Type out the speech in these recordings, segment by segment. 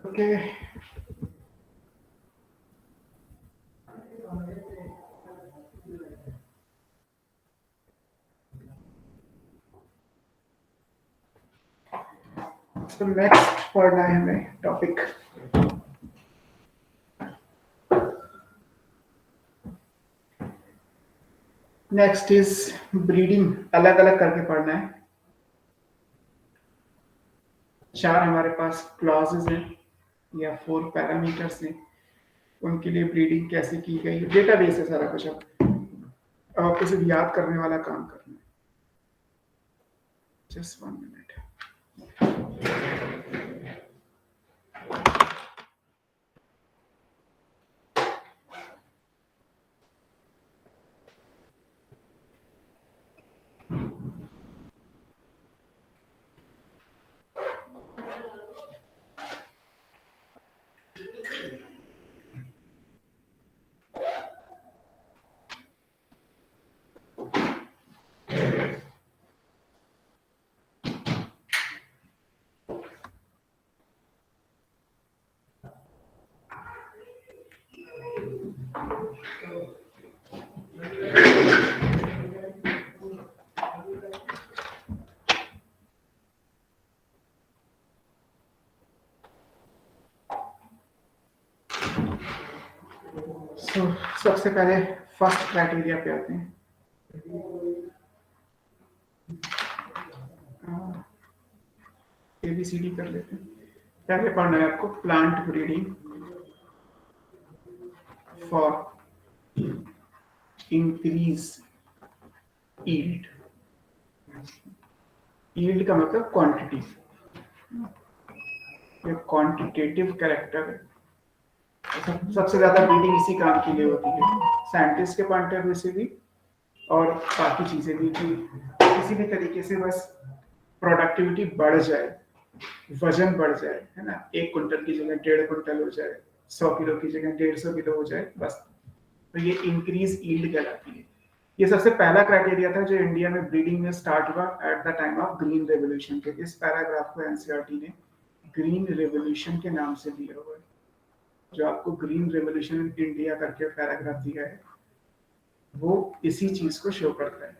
Okay. So next पढ़ना है हमें टॉपिक। नेक्स्ट इज ब्रीडिंग, अलग अलग करके पढ़ना है। चार हमारे पास क्लॉजेज हैं या 4 पैरामीटर्स हैं, उनके लिए ब्रीडिंग कैसे की गई, डेटाबेस है सारा कुछ। अब आपको सिर्फ याद करने वाला काम करना है। Just 1 minute. सबसे पहले फर्स्ट क्राइटेरिया पे आते हैं। ABCD कर लेते हैं। पहले पढ़ना है आपको plant breeding for increase yield. Yield का मतलब क्वांटिटी, ये क्वांटिटेटिव कैरेक्टर है। सबसे ज्यादा ब्रीडिंग इसी काम के लिए होती है, साइंटिस्ट के पॉइंट ऑफ व्यू से भी और बाकी चीजें भी, कि किसी भी तरीके से बस प्रोडक्टिविटी बढ़ जाए, वजन बढ़ जाए, है ना। 1 क्विंटल की जगह 1.5 क्विंटल हो जाए, 100 किलो की जगह 150 किलो हो जाए, बस। तो ये इंक्रीज यील्ड कहलाती है। ये सबसे पहला क्राइटेरिया था जो इंडिया में ब्रीडिंग में स्टार्ट हुआ at the time of green revolution के। इस पैराग्राफ को एनसीईआरटी ने ग्रीन रेवोल्यूशन के नाम से दिया हुआ है। जो आपको ग्रीन रेवोल्यूशन इन इंडिया करके पैराग्राफ दिया है, वो इसी चीज को शो करता है।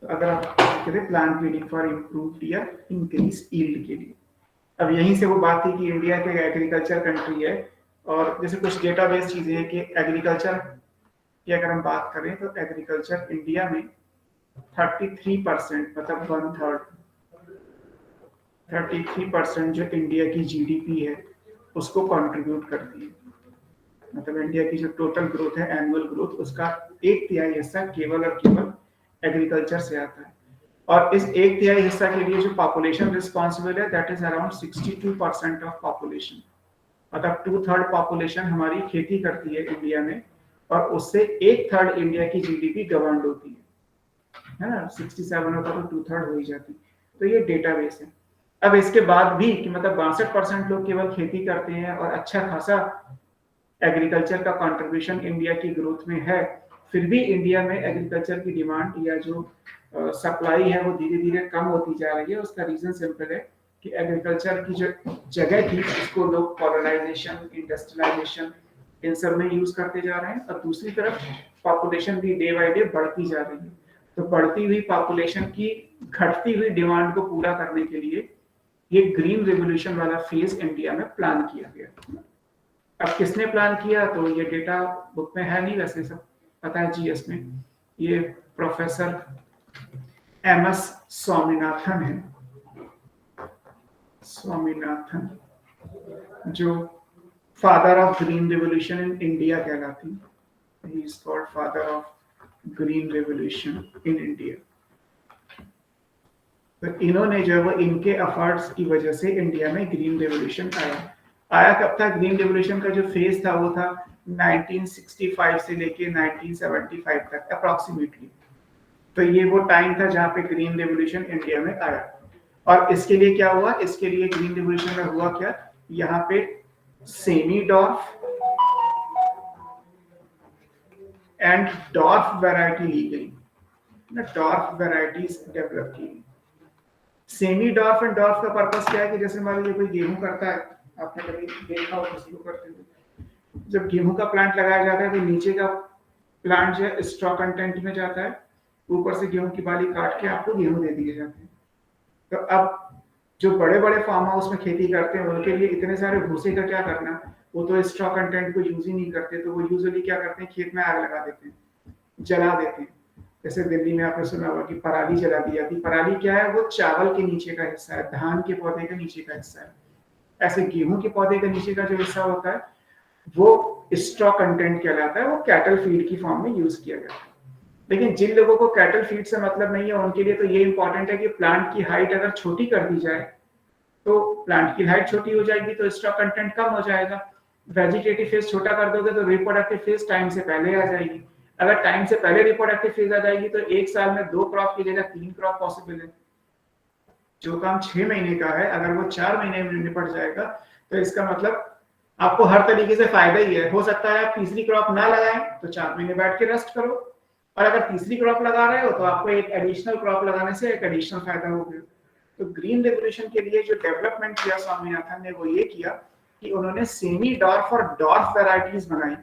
तो अगर आप कहते प्लांट ब्रीडिंग फॉर इम्प्रूव्ड या इंक्रीज यील्ड के लिए, अब यहीं से वो बात थी कि इंडिया एक एग्रीकल्चर कंट्री है, और जैसे कुछ डेटाबेस चीजें हैं कि एग्रीकल्चर की अगर हम बात करें तो एग्रीकल्चर इंडिया में 33%, मतलब 1/3, 33% जो इंडिया की जीडीपी है उसको कंट्रीब्यूट करती है। मतलब इंडिया की जो टोटल ग्रोथ है, एनुअल ग्रोथ, उसका 1/3 हिस्सा केवल और केवल एग्रीकल्चर से आता है। और इस 1/3 हिस्सा के लिए जो पॉपुलेशन रिस्पॉन्सिबल है, that is around 62% of population. मतलब 2/3 पॉपुलेशन हमारी खेती करती है इंडिया में, और उससे 1/3 इंडिया की जीडीपी गवर्नड होती है ना। 67 होता तो 2/3 हो ही जाती। तो ये डेटाबेस है। अब इसके बाद भी कि मतलब 62% लोग केवल खेती करते हैं और अच्छा खासा एग्रीकल्चर का कंट्रीब्यूशन इंडिया की ग्रोथ में है, फिर भी इंडिया में एग्रीकल्चर की डिमांड या जो सप्लाई है वो धीरे धीरे कम होती जा रही है। उसका रीजन सिंपल है कि एग्रीकल्चर की जो जगह थी उसको लोग कॉलोनाइजेशन, इंडस्ट्रियलाइजेशन, इन सब में यूज करते जा रहे हैं, और दूसरी तरफ पॉपुलेशन भी डे बाय डे बढ़ती जा रही है। तो बढ़ती हुई पॉपुलेशन की घटती हुई डिमांड को पूरा करने के लिए ये ग्रीन रेवोल्यूशन वाला फेज इंडिया में प्लान किया गया। अब किसने प्लान किया, तो ये डेटा बुक में है नहीं, वैसे सब पता है जीएस में। ये प्रोफेसर एमएस स्वामीनाथन है, स्वामीनाथन, जो father of green revolution in India कहलाती, he is called father of green revolution in India. तो इन्होंने जो है वो इनके एफर्ट्स की वजह से इंडिया में ग्रीन रिवॉल्यूशन आया कब था? ग्रीन रिवॉल्यूशन का जो फेज था वो था 1965 से लेके 1975 तक अप्रोक्सीमेटली। तो ये वो टाइम था जहां पे ग्रीन रिवॉल्यूशन इंडिया में आया। और इसके लिए क्या हुआ, इसके लिए ग्रीन रिवॉल्यूशन में हुआ क्या, यहाँ पे semi dwarf and dwarf variety ली गई, डॉर्फ वैरायटीज डेवलप की गई। सेमी डॉर्फ एंड डॉर्फ का पर्पस क्या है कि जैसे मान लीजिए कोई गेहूं करता है, आपने कभी देखा हो किसी को करते हुए, जब गेहूं का प्लांट लगाया जाता है तो नीचे का प्लांट जो है स्ट्रॉ कंटेंट में जाता है, ऊपर से गेहूं की बाली काट के आपको गेहूं दे दिए जाते हैं। तो अब जो बड़े बड़े फार्म हाउस में खेती करते हैं उनके लिए इतने सारे भूसे का क्या करना, वो तो स्ट्रॉ कंटेंट को यूज ही नहीं करते, तो वो यूजुअली क्या करते हैं, खेत में आग लगा देते हैं, जला देते हैं। जैसे दिल्ली में आपने सुना होगा कि पराली जला दी जाती। पराली क्या है, वो चावल के नीचे का हिस्सा है, धान के पौधे के नीचे का हिस्सा है। ऐसे गेहूं के पौधे के नीचे का जो हिस्सा होता है वो स्ट्रॉ कंटेंट कहलाता है, वो कैटल फीड की फॉर्म में यूज किया जाता है। लेकिन जिन लोगों को कैटल फीड से मतलब नहीं है उनके लिए तो ये इंपॉर्टेंट है कि प्लांट की हाइट अगर छोटी कर दी जाए तो प्लांट की हाइट छोटी हो जाएगी, तो स्ट्रॉ कंटेंट कम हो जाएगा। वेजिटेटिव फेज छोटा कर दोगे तो रिप्रोडक्टिव फेज टाइम से पहले आ जाएगी। अगर टाइम से पहले रिप्रोडक्टिव फेज आ जाएगी तो एक साल में 2 क्रॉप की जगह 3 क्रॉप पॉसिबल है। जो काम 6 महीने का है अगर वो 4 महीने में निपट जाएगा तो इसका मतलब आपको हर तरीके से फायदा ही है। हो सकता है आप तीसरी क्रॉप ना लगाएं तो 4 महीने बैठ के रेस्ट करो, और अगर तीसरी क्रॉप लगा रहे हो तो आपको एक एडिशनल क्रॉप लगाने से एक एडिशनल फायदा हो गया। तो ग्रीन रेवोल्यूशन के लिए जो डेवलपमेंट किया स्वामीनाथन ने वो ये किया कि उन्होंने सेमी डॉर्फ और डॉर्फ वैरायटीज बनाई।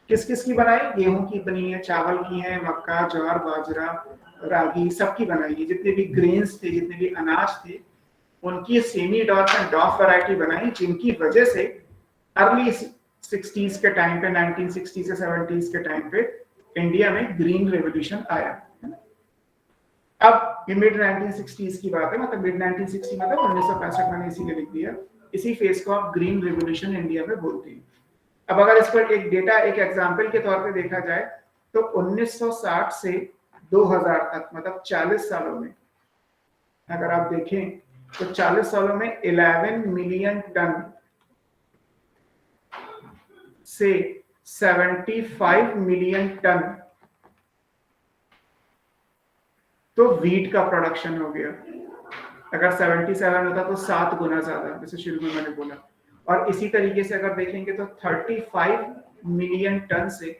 किस किस की बनाई? गेहूं की बनी है, चावल की है, मक्का, ज्वार, बाजरा, रागी, सबकी बनाई है। जितने भी ग्रेन्स थे, जितने भी अनाज थे, उनकी semi dwarf and dwarf variety बनाई, जिनकी वजह से अर्ली 60s के टाइम पे, 1960 से 70s के टाइम पे इंडिया में ग्रीन रेवोल्यूशन आया। अब ये मिड 1960s की बात है, मतलब मिड 1960 मतलब 1965 मैंने इसीलिए लिख दिया। इसी फेज को आप ग्रीन रेवोल्यूशन इंडिया में बोलते हैं। अब अगर इस पर एक डेटा, एक एग्जांपल के तौर पे देखा जाए तो 1960 से 2000 तक, मतलब 40 सालों में अगर आप देखें तो 40 सालों में 11 मिलियन टन से 75 मिलियन टन तो वीट का प्रोडक्शन हो गया। अगर 77 होता तो 7 गुना ज्यादा, जैसे शुरू में मैंने बोला। और इसी तरीके से अगर देखेंगे तो 35 मिलियन टन से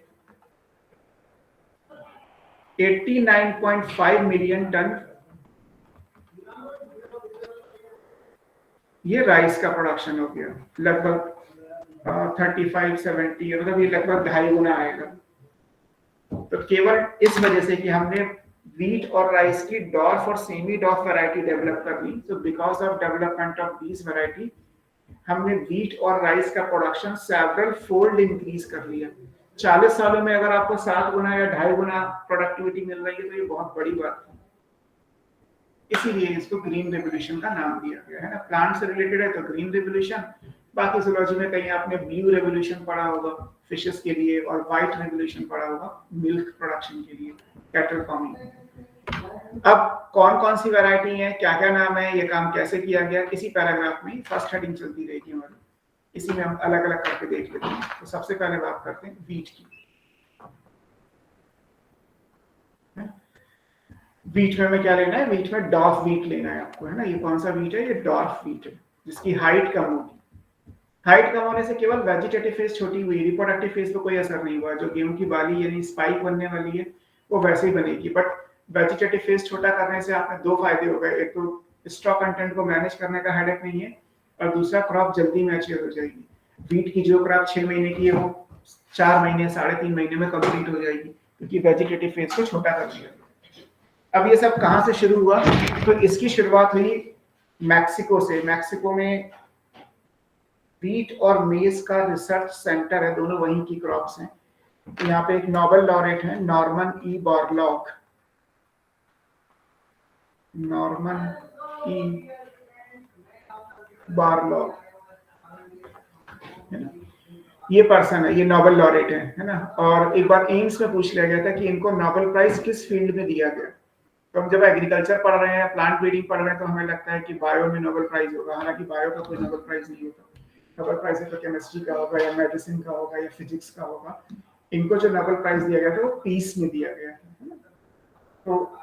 89.5 मिलियन टन ये राइस का प्रोडक्शन हो गया। लगभग 35-70, मतलब ये लगभग 2.5 गुना आएगा। तो केवल इस वजह से कि हमने वीट और राइस की डॉर्फ और सेमी डॉर्फ वैरायटी डेवलप कर ली, तो because of development of these variety हमने वीट और राइस का प्रोडक्शन सेवरल फोल्ड इंक्रीज कर लिया। 40 सालों में अगर आपको 7 गुना या 2.5 गुना प्रोडक्टिविटी मिल रही है तो ये बहुत बड़ी बात है। इसीलिए इसको ग्रीन रेवोल्यूशन का नाम दिया गया है ना। प्लांट से रिलेटेड है तो ग्रीन रेवोल्यूशन, बाकी जूलॉजी में कहीं आपने ब्लू रेवोल्यूशन पढ़ा होगा फिशेस के लिए, और व्हाइट रेवोल्यूशन पढ़ा होगा मिल्क प्रोडक्शन के लिए, कैटल फार्मिंग। अब कौन कौन सी वैरायटी है, क्या क्या नाम है, ये काम कैसे किया गया, इसी पैराग्राफ में फर्स्ट हेडिंग चलती रहेगी हमारी, इसी में हम अलग अलग करके देख लेते हैं। तो सबसे पहले बात करते हैं वीट की। वीट में हमें क्या लेना है? वीट में डॉर्फ वीट लेना है आपको, है ना। ये कौन सा वीट है? ये डॉर्फ वीट है, जिसकी हाइट कम होगी। हाइट कम होने से केवल वेजिटेटिव फेज छोटी हुई, रिप्रोडक्टिव फेज पे कोई असर नहीं हुआ। जो गेहूं की बाली यानी स्पाइक बनने वाली है वो वैसे ही बनेगी, बट वेजिटेटिव फेज छोटा करने से आपने 2 फायदे हो गए। एक तो स्टॉक कंटेंट को मैनेज करने का हेडेक नहीं है, और दूसरा क्रॉप जल्दी मैच्योर हो जाएगी। वीट की जो क्रॉप 6 महीने की है वो 4 महीने 3.5 महीने में कंप्लीट हो जाएगी, क्योंकि वेजिटेटिव फेज को छोटा कर दिया। अब ये सब कहां से शुरू हुआ? तो इसकी शुरुआत हुई मैक्सिको से। मैक्सिको में व्हीट और मेज का रिसर्च सेंटर है, दोनों वहीं की क्रॉप्स हैं। यहाँ पे एक नोबेल लॉरेट है, Norman E Borlaug, Norman E Borlaug, है ना, ये पर्सन है, ये नोबेल लॉरेट है ना। और एक बार एम्स में पूछ लिया गया था कि इनको नोबेल प्राइज किस फील्ड में दिया गया। तो हम जब एग्रीकल्चर पढ़ रहे हैं, प्लांट ब्रीडिंग पढ़ रहे हैं, तो हमें लगता है कि बायो में नोबेल प्राइज होगा, हालांकि बायो का कोई नोबेल प्राइज नहीं होता। नोबेल प्राइज तो केमिस्ट्री का होगा या मेडिसिन का होगा या फिजिक्स का होगा। इनको जो नोबेल प्राइज दिया गया था वो पीस में दिया गया था। तो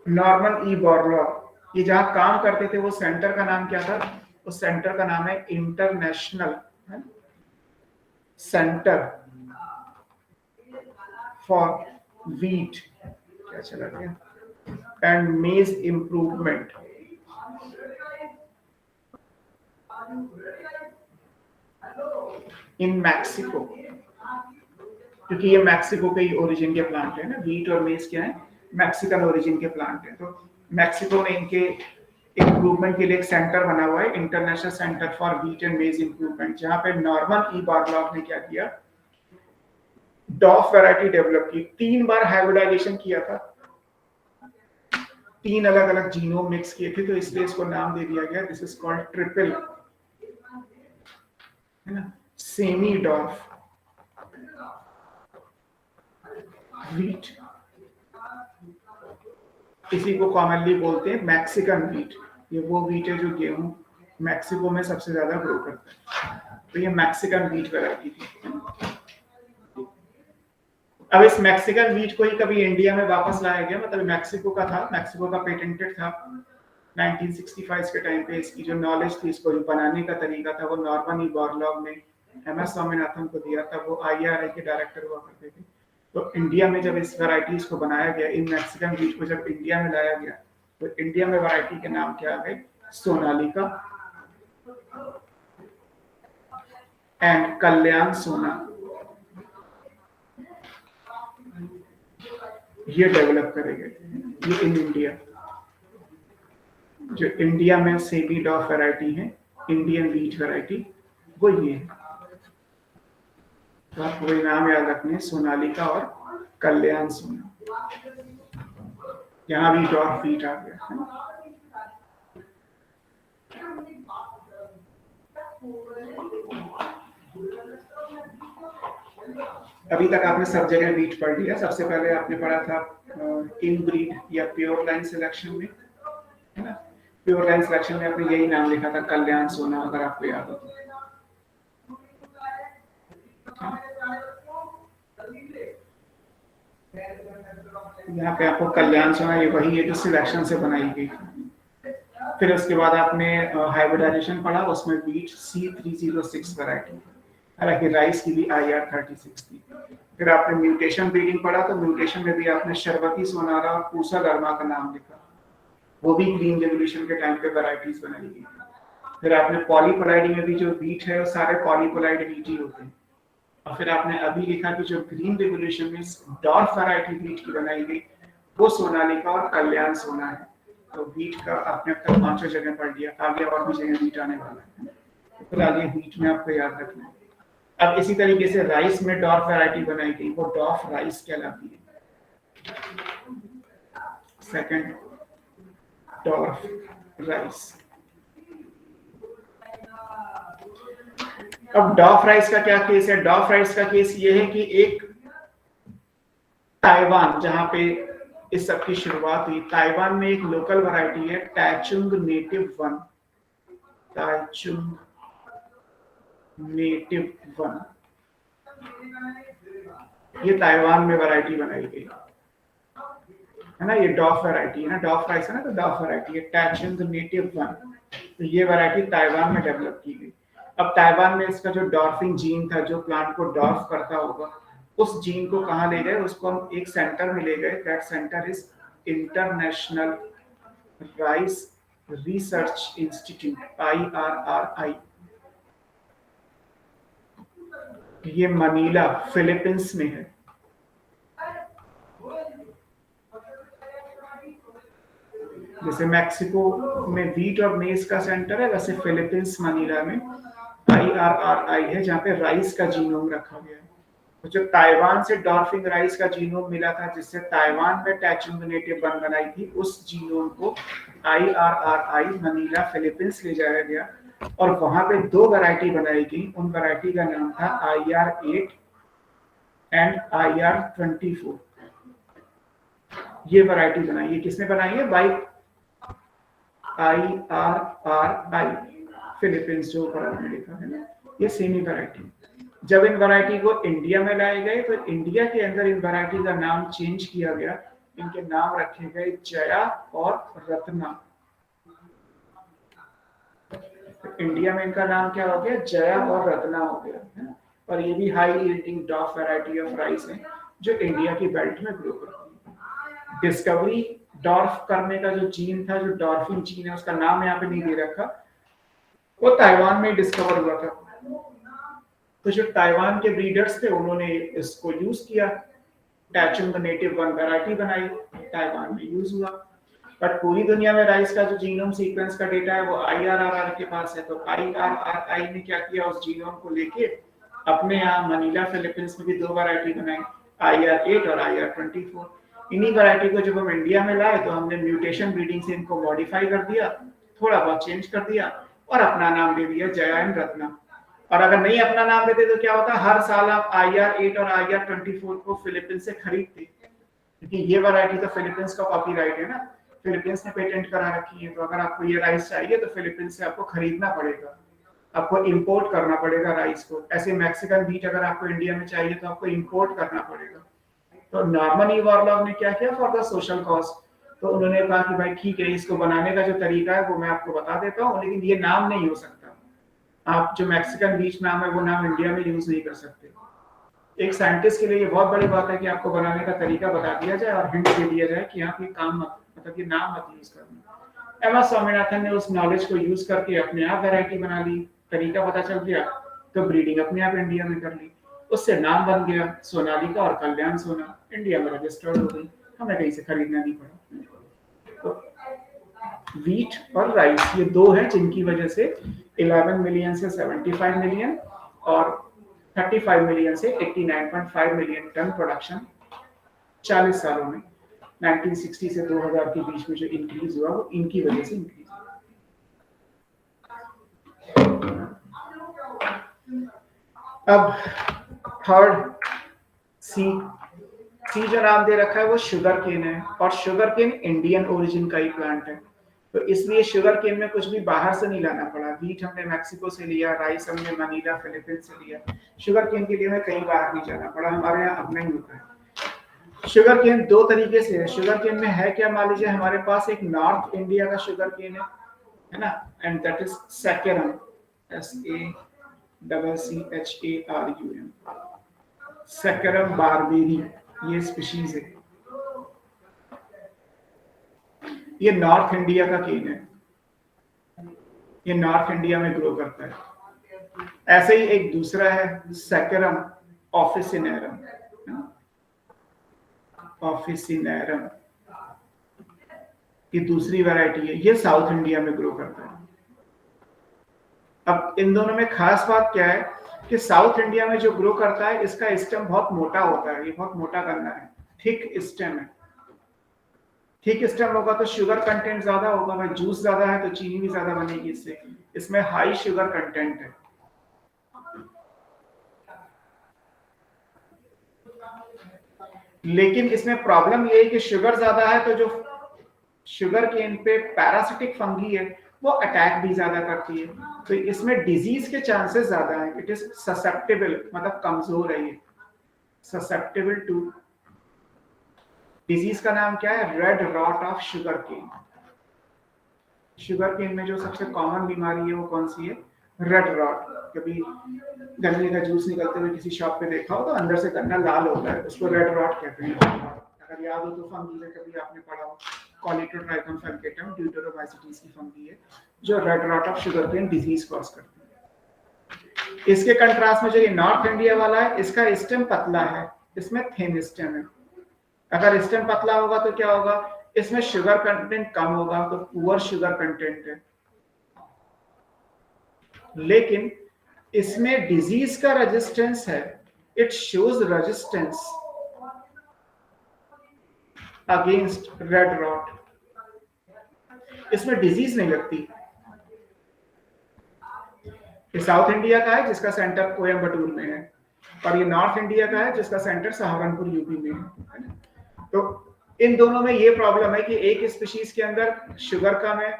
नॉर्मन ई बॉरलॉग, ये जहाँ काम करते थे वो सेंटर का नाम क्या था? उस सेंटर का नाम है इंटरनेशनल सेंटर फॉर व्हीट, क्या चला गया, एंड मेज इंप्रूवमेंट इन मैक्सिको, क्योंकि ये मैक्सिको के ही ओरिजिन के प्लांट है ना। व्हीट और मेज क्या है, मैक्सिकन ओरिजिन के प्लांट है। तो मैक्सिको में इनके इंप्रूवमेंट के लिए एक सेंटर बना हुआ है, international centre for wheat and मेज इंप्रूवमेंट, जहां पे नॉर्मन ई बॉरलॉग ने क्या किया, डॉफ वैरायटी डेवलप की। 3 बार हाइब्रिडाइजेशन किया था, 3 अलग अलग जीनोम मिक्स किए थे, तो इसलिए इसको नाम दे दिया गया, दिस इज कॉल्ड ट्रिपल, है ना, सेमी डॉफ व्हीट। इसी को कॉमनली बोलते हैं मैक्सिकन व्हीट। ये वो व्हीट है जो गेहूं मैक्सिको में सबसे ज्यादा ग्रो करता है। तो ये मैक्सिकन व्हीट वैरायटी थी। अब इस मैक्सिकन व्हीट को ही कभी इंडिया में वापस लाया गया, मतलब मैक्सिको का था, मैक्सिको का पेटेंटेड था 1965 के टाइम पे। इसकी जो नॉलेज थी, इसको जो बनाने का तरीका था, वो नॉर्मन ई बॉरलॉग ने एमएस स्वामीनाथन को दिया था। वो आईआरआई के डायरेक्टर हुआ करते थे। तो इंडिया में जब इस वैरायटीज को बनाया गया, इन मैक्सिकन व्हीट को जब इंडिया में लाया गया, तो इंडिया में वैरायटी के नाम क्या आ गए, सोनालिका एंड कल्याण सोना, ये डेवलप करेंगे ये इन इंडिया। जो इंडिया में सेमी डॉफ वैरायटी है, इंडियन व्हीट वैरायटी, वो ये है। तो आपको वही नाम याद रखने, सोनालिका और कल्याण सोना। यहाँ भी डॉफ व्हीट आ गया है ना। अभी तक आपने सब जगह व्हीट पढ़ लिया। सबसे पहले आपने पढ़ा था इनब्रीड या प्योर लाइन सिलेक्शन में, है ना। प्योर लाइन सिलेक्शन में आपने यही नाम लिखा था, कल्याण सोना, अगर आपको याद हो तो। यहाँ पे आपको कल्याण सोना, ये वही है जो सिलेक्शन से बनाई गई। फिर उसके बाद आपने हाइब्रिडाइजेशन पढ़ा, उसमें व्हीट C306 वैरायटी, हालांकि राइस की भी IR36 थी। फिर आपने म्यूटेशन ब्रीडिंग पढ़ा, तो म्यूटेशन में भी आपने शर्वती सोनारा और पूसा गर्मा का नाम लिखा, वो भी ग्रीन रेवोल्यूशन के टाइम पे वैरायटीज बनाई गई। फिर आपने पॉलीपोलाइडी में भी जो व्हीट है वो सारे पॉलीपोलाइड व्हीट ही होते हैं। और फिर आपने अभी लिखा कि जो ग्रीन रेवोल्यूशन में डॉर्फ वैरायटी व्हीट की बनाई गई, वो सोनालिका और कल्याण सोना है। तो व्हीट का आपने अब तक 5 जगह पढ़ लिया, आगे और भी जगह व्हीट आने वाला है। तो फिलहाल ये व्हीट में आपको याद रखना है। अब इसी तरीके से राइस में डॉर्फ वैरायटी बनाई गई, वो डॉर्फ राइस कहलाती है। Second, dwarf rice. अब डॉफ राइस का क्या केस है? डॉफ राइस का केस ये है कि एक ताइवान, जहां पे इस सब की शुरुआत हुई, ताइवान में एक लोकल वैरायटी है टैचुंग नेटिव 1, टैचुंग नेटिव 1, ये ताइवान में वैरायटी बनाई गई है ना। ये डॉफ वैरायटी है ना, डॉफ राइस है ना, तो डॉफ वैरायटी है टैचुंग नेटिव 1। तो ये वैरायटी ताइवान में डेवलप की गई। अब ताइवान में इसका जो डॉर्फिंग जीन था, जो प्लांट को डॉर्फ करता होगा, उस जीन को कहाँ ले गए? उसको हम एक सेंटर में ले गए, that centre is international rice research institute, IRRI। ये मनीला फिलीपींस में है। जैसे मैक्सिको में व्हीट और मेज का सेंटर है, वैसे फिलीपींस मनीला में IRRI है, जहाँ पे राइस का जीनोम रखा गया है। तो जो ताइवान से डॉर्फिंग राइस का जीनोम मिला था, जिससे ताइवान में टैचुंग नेटिव वन बनाई थी, उस जीनोम को IRRI मनीला फिलीपींस ले जाया गया और वहां पे 2 वैरायटी बनाई गई। उन वैरायटी का नाम था IR8 एंड IR24। ये वैरायटी बनाई है, किसने बनाई है? बाई IRRI फिलीपींस, जो ऊपर आपने लिखा है ना, ये सेमी वैरायटी। जब इन वैरायटी को इंडिया में लाए गए तो इंडिया के अंदर इन वैरायटी का नाम चेंज किया गया। इनके नाम रखे गए जया और रत्ना। तो इंडिया में इनका नाम क्या हो गया? जया और रत्ना हो गया है। और ये भी high yielding dwarf variety of rice है, जो इंडिया की बेल्ट में ग्रो करती है। डिस्कवरी डॉर्फ करने का जो जीन था, जो डॉर्फिन जीन है, उसका नाम यहाँ पे नहीं दे रखा, वो ताइवान में डिस्कवर हुआ था। तो जो ताइवान के ब्रीडर्स थे, उन्होंने इसको यूज किया, टैचुंग नेटिव वन वैरायटी बनाई, ताइवान में यूज हुआ। बट पूरी दुनिया में राइस का जो जीनोम सीक्वेंस का डेटा है वो IRRI के पास है। तो IRRI ने क्या किया, उस जीनोम को लेके अपने यहाँ मनीला फिलीपींस में भी 2 वैरायटी बनाई, IR8 और IR24। इन्हीं वैरायटी को जब हम इंडिया में लाए तो हमने म्यूटेशन ब्रीडिंग से इनको मॉडिफाई कर दिया, थोड़ा बहुत चेंज कर दिया और अपना नाम दे दिया जया एंड रत्ना। और अगर नहीं अपना नाम देते तो क्या होता, हर साल आप IR8 और IR24 को फिलीपींस से खरीदते, क्योंकि ये वैरायटी तो फिलीपींस का कॉपीराइट है ना, फिलीपींस ने पेटेंट करा रखी है। तो अगर आपको ये राइस चाहिए तो फिलीपींस से आपको खरीदना पड़ेगा, आपको इंपोर्ट करना पड़ेगा राइस को। ऐसे मैक्सिकन व्हीट अगर आपको इंडिया में चाहिए तो आपको इंपोर्ट करना पड़ेगा। तो नॉर्मन ई वॉरलॉग ने क्या किया, फॉर द सोशल कॉज, तो उन्होंने कहा कि भाई ठीक है, इसको बनाने का जो तरीका है वो मैं आपको बता देता हूँ, लेकिन ये नाम नहीं हो सकता। आप जो मैक्सिकन बीच नाम है वो नाम इंडिया में यूज नहीं कर सकते। एक साइंटिस्ट के लिए ये बहुत बड़ी बात है कि आपको बनाने का तरीका बता दिया जाए और हिंट दे दिया जाए कि आप ये काम मत, मतलब ये नाम मत यूज करना। एमएस स्वामीनाथन ने उस नॉलेज को यूज करके अपने आप वैरायटी बना ली, तरीका पता चल गया, तो ब्रीडिंग अपने आप इंडिया में कर ली, उससे नाम बन गया सोनालिका और कल्याण सोना, इंडिया में रजिस्टर्ड हो गई, हमें कहीं से खरीदना नहीं पड़ा। तो व्हीट और राइस ये 2 हैं जिनकी वजह से 11 मिलियन से 75 मिलियन और 35 मिलियन से 89.5 मिलियन टन प्रोडक्शन 40 सालों में 1960 से 2000 के बीच में जो इंक्रीज हुआ वो इनकी वजह से इंक्रीज हुआ। अब थर्ड सी जो नाम दे रखा है वो शुगर केन है, और शुगर केन इंडियन ओरिजिन का ही प्लांट है। तो इसलिए शुगर केन में कुछ भी बाहर से नहीं लाना पड़ा। व्हीट हमने मैक्सिको से लिया, राइस हमने मनीला फिलीपींस से लिया, शुगर केन के लिए हमें कहीं बाहर नहीं जाना पड़ा, हमारे यहाँ अपना ही होता है। शुगर केन 2 तरीके से है। शुगर केन में है क्या, मान लीजिए हमारे पास एक नॉर्थ इंडिया का शुगर केन है ना, and that is Saccharum, SACCHARUM, Saccharum barberi, ये स्पीशीज है, ये नॉर्थ इंडिया का केन है, ये नॉर्थ इंडिया में ग्रो करता है। ऐसे ही एक दूसरा है सैकेरम ऑफिसिनेरम, ऑफिसिनेरम, ये दूसरी वैरायटी है, ये साउथ इंडिया में ग्रो करता है। अब इन दोनों में खास बात क्या है कि साउथ इंडिया में जो ग्रो करता है इसका स्टेम बहुत मोटा होता है, ये बहुत मोटा गन्ना है, थिक स्टेम है। थिक स्टेम होगा तो शुगर कंटेंट ज्यादा होगा, भाई जूस ज्यादा है तो चीनी भी ज्यादा बनेगी इससे, इसमें हाई शुगर कंटेंट है। लेकिन इसमें प्रॉब्लम ये है कि शुगर ज्यादा है तो जो शुगर केन पे पैरासिटिक फंगी है वो अटैक भी ज्यादा करती है, तो इसमें डिजीज के चांसेस ज्यादा है। इट इज ससेप्टेबल, मतलब कमजोर है ये, ससेप्टेबल टू डिजीज का नाम क्या है, red rot of sugarcane. Sugarcane में जो सबसे कॉमन बीमारी है वो कौन सी है, रेड रॉट। कभी गन्ने का जूस निकलते हुए किसी शॉप पे देखा हो तो अंदर से गन्ना लाल होता है, उसको रेड रॉट कहते हैं। अगर याद हो तो फंगी है, कभी आपने पढ़ा हो, कॉलिटोट्राइकम फंकेटम ड्यूटेरोमाइसिटीज की फंगी है जो red rot of sugarcane disease cause करती है। इसके कंट्रास्ट में जो ये नॉर्थ इंडिया वाला है, इसका स्टेम पतला है, इसमें थिन स्टेम है। अगर स्टेम पतला होगा तो क्या होगा, इसमें शुगर कंटेंट कम होगा तो पुअर शुगर कंटेंट है, लेकिन इसमें डिजीज का रेजिस्टेंस है, it shows resistance against red rot. इसमें डिजीज नहीं लगती। ये साउथ इंडिया का है जिसका सेंटर कोयम्बटूर में है, और ये नॉर्थ इंडिया का है जिसका सेंटर सहारनपुर यूपी में है। तो इन दोनों में ये प्रॉब्लम है कि एक स्पीशीज के अंदर शुगर कम है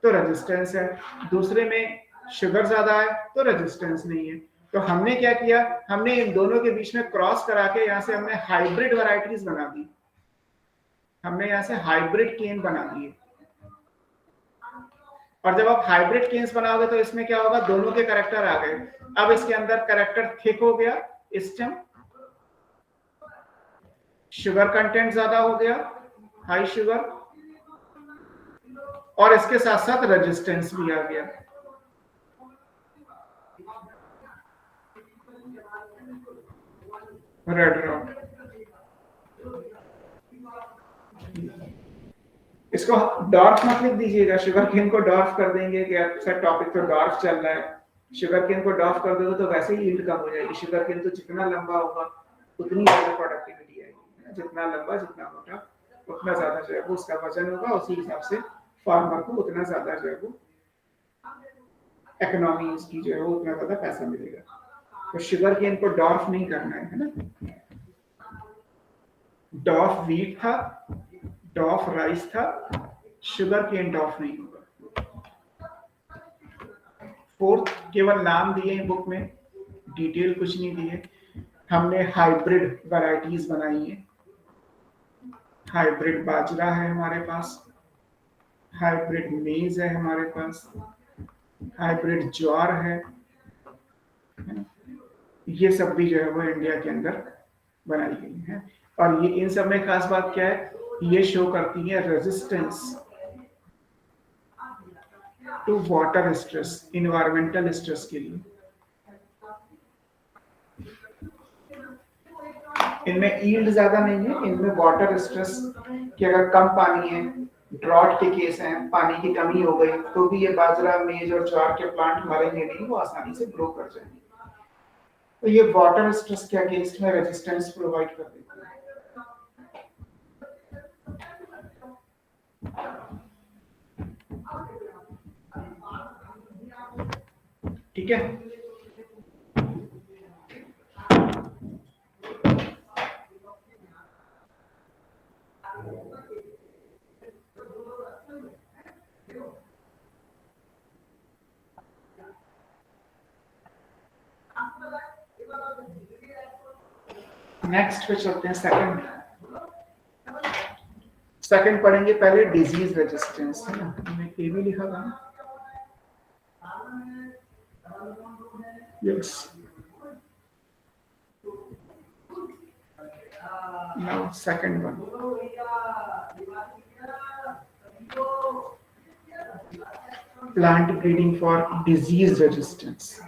तो रेजिस्टेंस है, दूसरे में शुगर ज्यादा है तो रेजिस्टेंस नहीं है। तो हमने क्या किया, हमने इन दोनों के बीच में क्रॉस करा के यहाँ से हमने हाइब्रिड वैरायटीज बना दी, हमने यहाँ से हाइब्रिड केन बना दिए। और जब आप हाइब्रिड केन्स बनाओगे तो इसमें क्या होगा, दोनों के कैरेक्टर आ गए। अब इसके अंदर कैरेक्टर थिक हो गया, स्टेम, शुगर कंटेंट ज्यादा हो गया, हाई शुगर, और इसके साथ साथ रेजिस्टेंस भी आ गया। रेड रॉट, इसको डॉर्फ मत लिख दीजिएगा, शुगर केन को डॉर्फ कर देंगे कि सर टॉपिक तो डॉर्फ चल रहा है, शुगर केन को डॉर्फ कर दोगे तो वैसे ही यील्ड कम हो जाएगी। शुगर केन तो जितना लंबा होगा उतनी ज्यादा प्रोडक्टिविटी आएगी, जितना लंबा जितना मोटा उतना ज्यादा जो है वो उसका वजन होगा, उसी हिसाब से फार्मर को उतना ज्यादा जो है वो इकोनॉमी उसकी जो है वो उतना ज्यादा पैसा मिलेगा। तो शुगर केन को डॉर्फ नहीं करना है ना। डॉर्फ व्हीट था, डॉर्फ राइस था, शुगर केन डॉर्फ नहीं होगा। फोर्थ, केवल नाम दिए बुक में, डिटेल कुछ नहीं दिए। हमने हाइब्रिड वैरायटीज बनाई है। हाइब्रिड बाजरा है हमारे पास, हाइब्रिड मेज है हमारे पास, हाइब्रिड ज्वार है। ये सब भी जो है वो इंडिया के अंदर बनाई गई है। और ये इन सब में खास बात क्या है, ये शो करती है resistance to water stress, environmental stress के लिए। इनमें यील्ड ज्यादा नहीं है, इनमें वाटर स्ट्रेस कि अगर कम पानी है, ड्रॉट के केस हैं, पानी की कमी हो गई, तो भी ये बाजरा, मेज और ज्वार के प्लांट मरेंगे नहीं, वो आसानी से ग्रो कर जाएंगे। तो ये वाटर स्ट्रेस के अगेंस्ट में रेजिस्टेंस प्रोवाइड कर देती है। ठीक है, नेक्स्ट पे चलते हैं। सेकंड पढ़ेंगे, पहले डिजीज रेजिस्टेंस है ना, मैंने ये भी लिखा था। Yes, now second one, plant breeding for disease resistance.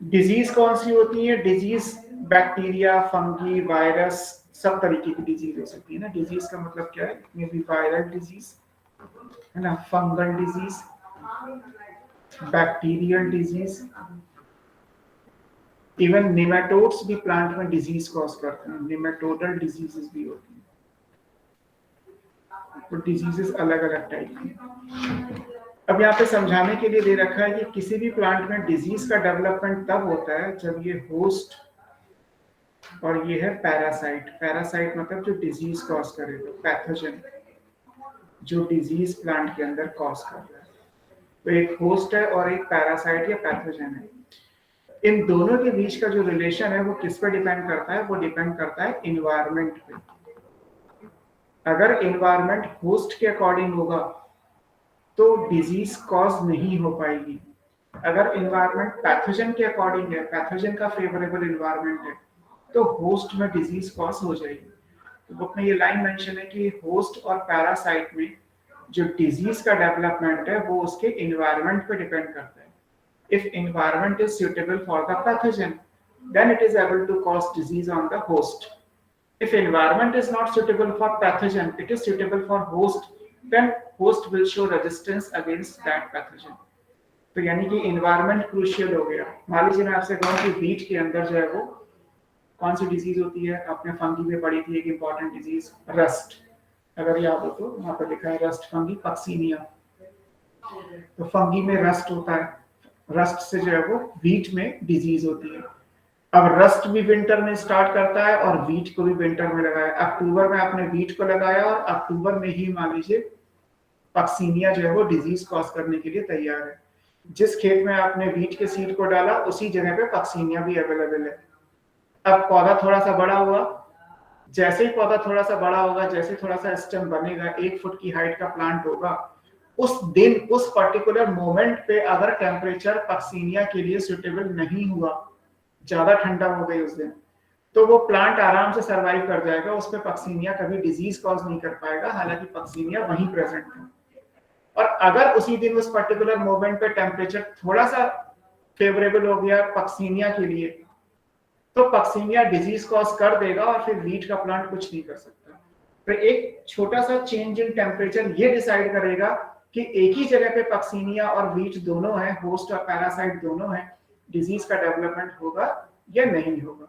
Disease कौन सी होती है? डिजीज बैक्टीरिया, फंगी, वायरस, सब तरीके की डिजीज हो सकती है ना। डिजीज का मतलब क्या है? मे बी वायरल डिजीज है ना, fungal disease, bacterial disease, even nematodes भी प्लांट में डिजीज कॉज करते हैं, नेमाटोडल डिजीजेस भी होती हैं। तो डिजीजेस अलग अलग टाइप की। अब यहाँ पे समझाने के लिए दे रखा है कि किसी भी प्लांट में डिजीज का डेवलपमेंट तब होता है जब ये होस्ट और ये है पैरासाइट। पैरासाइट मतलब जो डिजीज कॉज करे, तो पैथोजन जो डिजीज प्लांट के अंदर कॉज कर रहा है। तो एक होस्ट है और एक पैरासाइट या पैथोजन है। इन दोनों के बीच का जो रिलेशन है वो किस पे डिपेंड करता है? वो डिपेंड करता है इन्वायरमेंट पे। अगर इन्वायरमेंट होस्ट के अकॉर्डिंग होगा तो डिजीज कॉज नहीं हो पाएगी। अगर इन्वायरमेंट पैथोजन के अकॉर्डिंग है, पैथोजन का फेवरेबल इन्वायरमेंट है, तो होस्ट में डिजीज कॉज हो जाएगी। तो बुक में ये लाइन मेंशन है कि होस्ट और पैरासाइट में जो डिजीज का डेवलपमेंट है वो उसके इन्वायरमेंट पे डिपेंड करता है. If environment is suitable for the pathogen, then it is able to cause disease on the host. If environment is not suitable for pathogen, it is suitable for host, then host will show resistance against that pathogen. तो यानी कि environment crucial हो गया. मान लीजिए मैं आपसे कहूँ कि बीट के अंदर जो है वो कौन सी डिजीज होती है, आपने फंगी में पढ़ी थी एक इंपॉर्टेंट डिजीज रस्ट, अगर याद हो तो वहां पर लिखा है रस्ट फंगी पक्सीनिया. तो फंगी में रस्ट होता है, रस्ट से जो है वो वीट में डिजीज होती है. अब रस्ट भी विंटर में स्टार्ट करता है और वीट को भी विंटर में लगाया. अक्टूबर में आपने वीट को लगाया और अक्टूबर में ही मान लीजिए पक्सीनिया जो है वो डिजीज कॉज करने के लिए तैयार है. जिस खेत में आपने वीट के सीड को डाला उसी जगह पे पक्सीनिया भी अवेलेबल है. अब पौधा थोड़ा सा बड़ा हुआ, जैसे ही पौधा थोड़ा सा बड़ा होगा, जैसे थोड़ा सा स्टेम बनेगा, 1 फुट की हाइट का प्लांट होगा, उस दिन उस पर्टिकुलर मोमेंट पे अगर टेम्परेचर पक्सीनिया के लिए सुटेबल नहीं हुआ, ज्यादा ठंडा हो गई उस दिन, तो वो प्लांट आराम से सरवाइव कर जाएगा, उस पर पक्सीनिया कभी डिजीज कॉज नहीं कर पाएगा, हालांकि पक्सीनिया वहीं प्रेजेंट है. और अगर उसी दिन उस पर्टिकुलर मोमेंट पे टेम्परेचर थोड़ा सा फेवरेबल हो गया पक्सीनिया के लिए, तो पक्सीनिया डिजीज कॉज कर देगा और फिर वीट का प्लांट कुछ नहीं कर सकता. तो एक छोटा सा चेंज इन टेम्परेचर ये डिसाइड करेगा कि एक ही जगह पे पक्सीनिया और वीट दोनों है, होस्ट और पैरासाइट दोनों है, डिजीज का डेवलपमेंट होगा या नहीं होगा.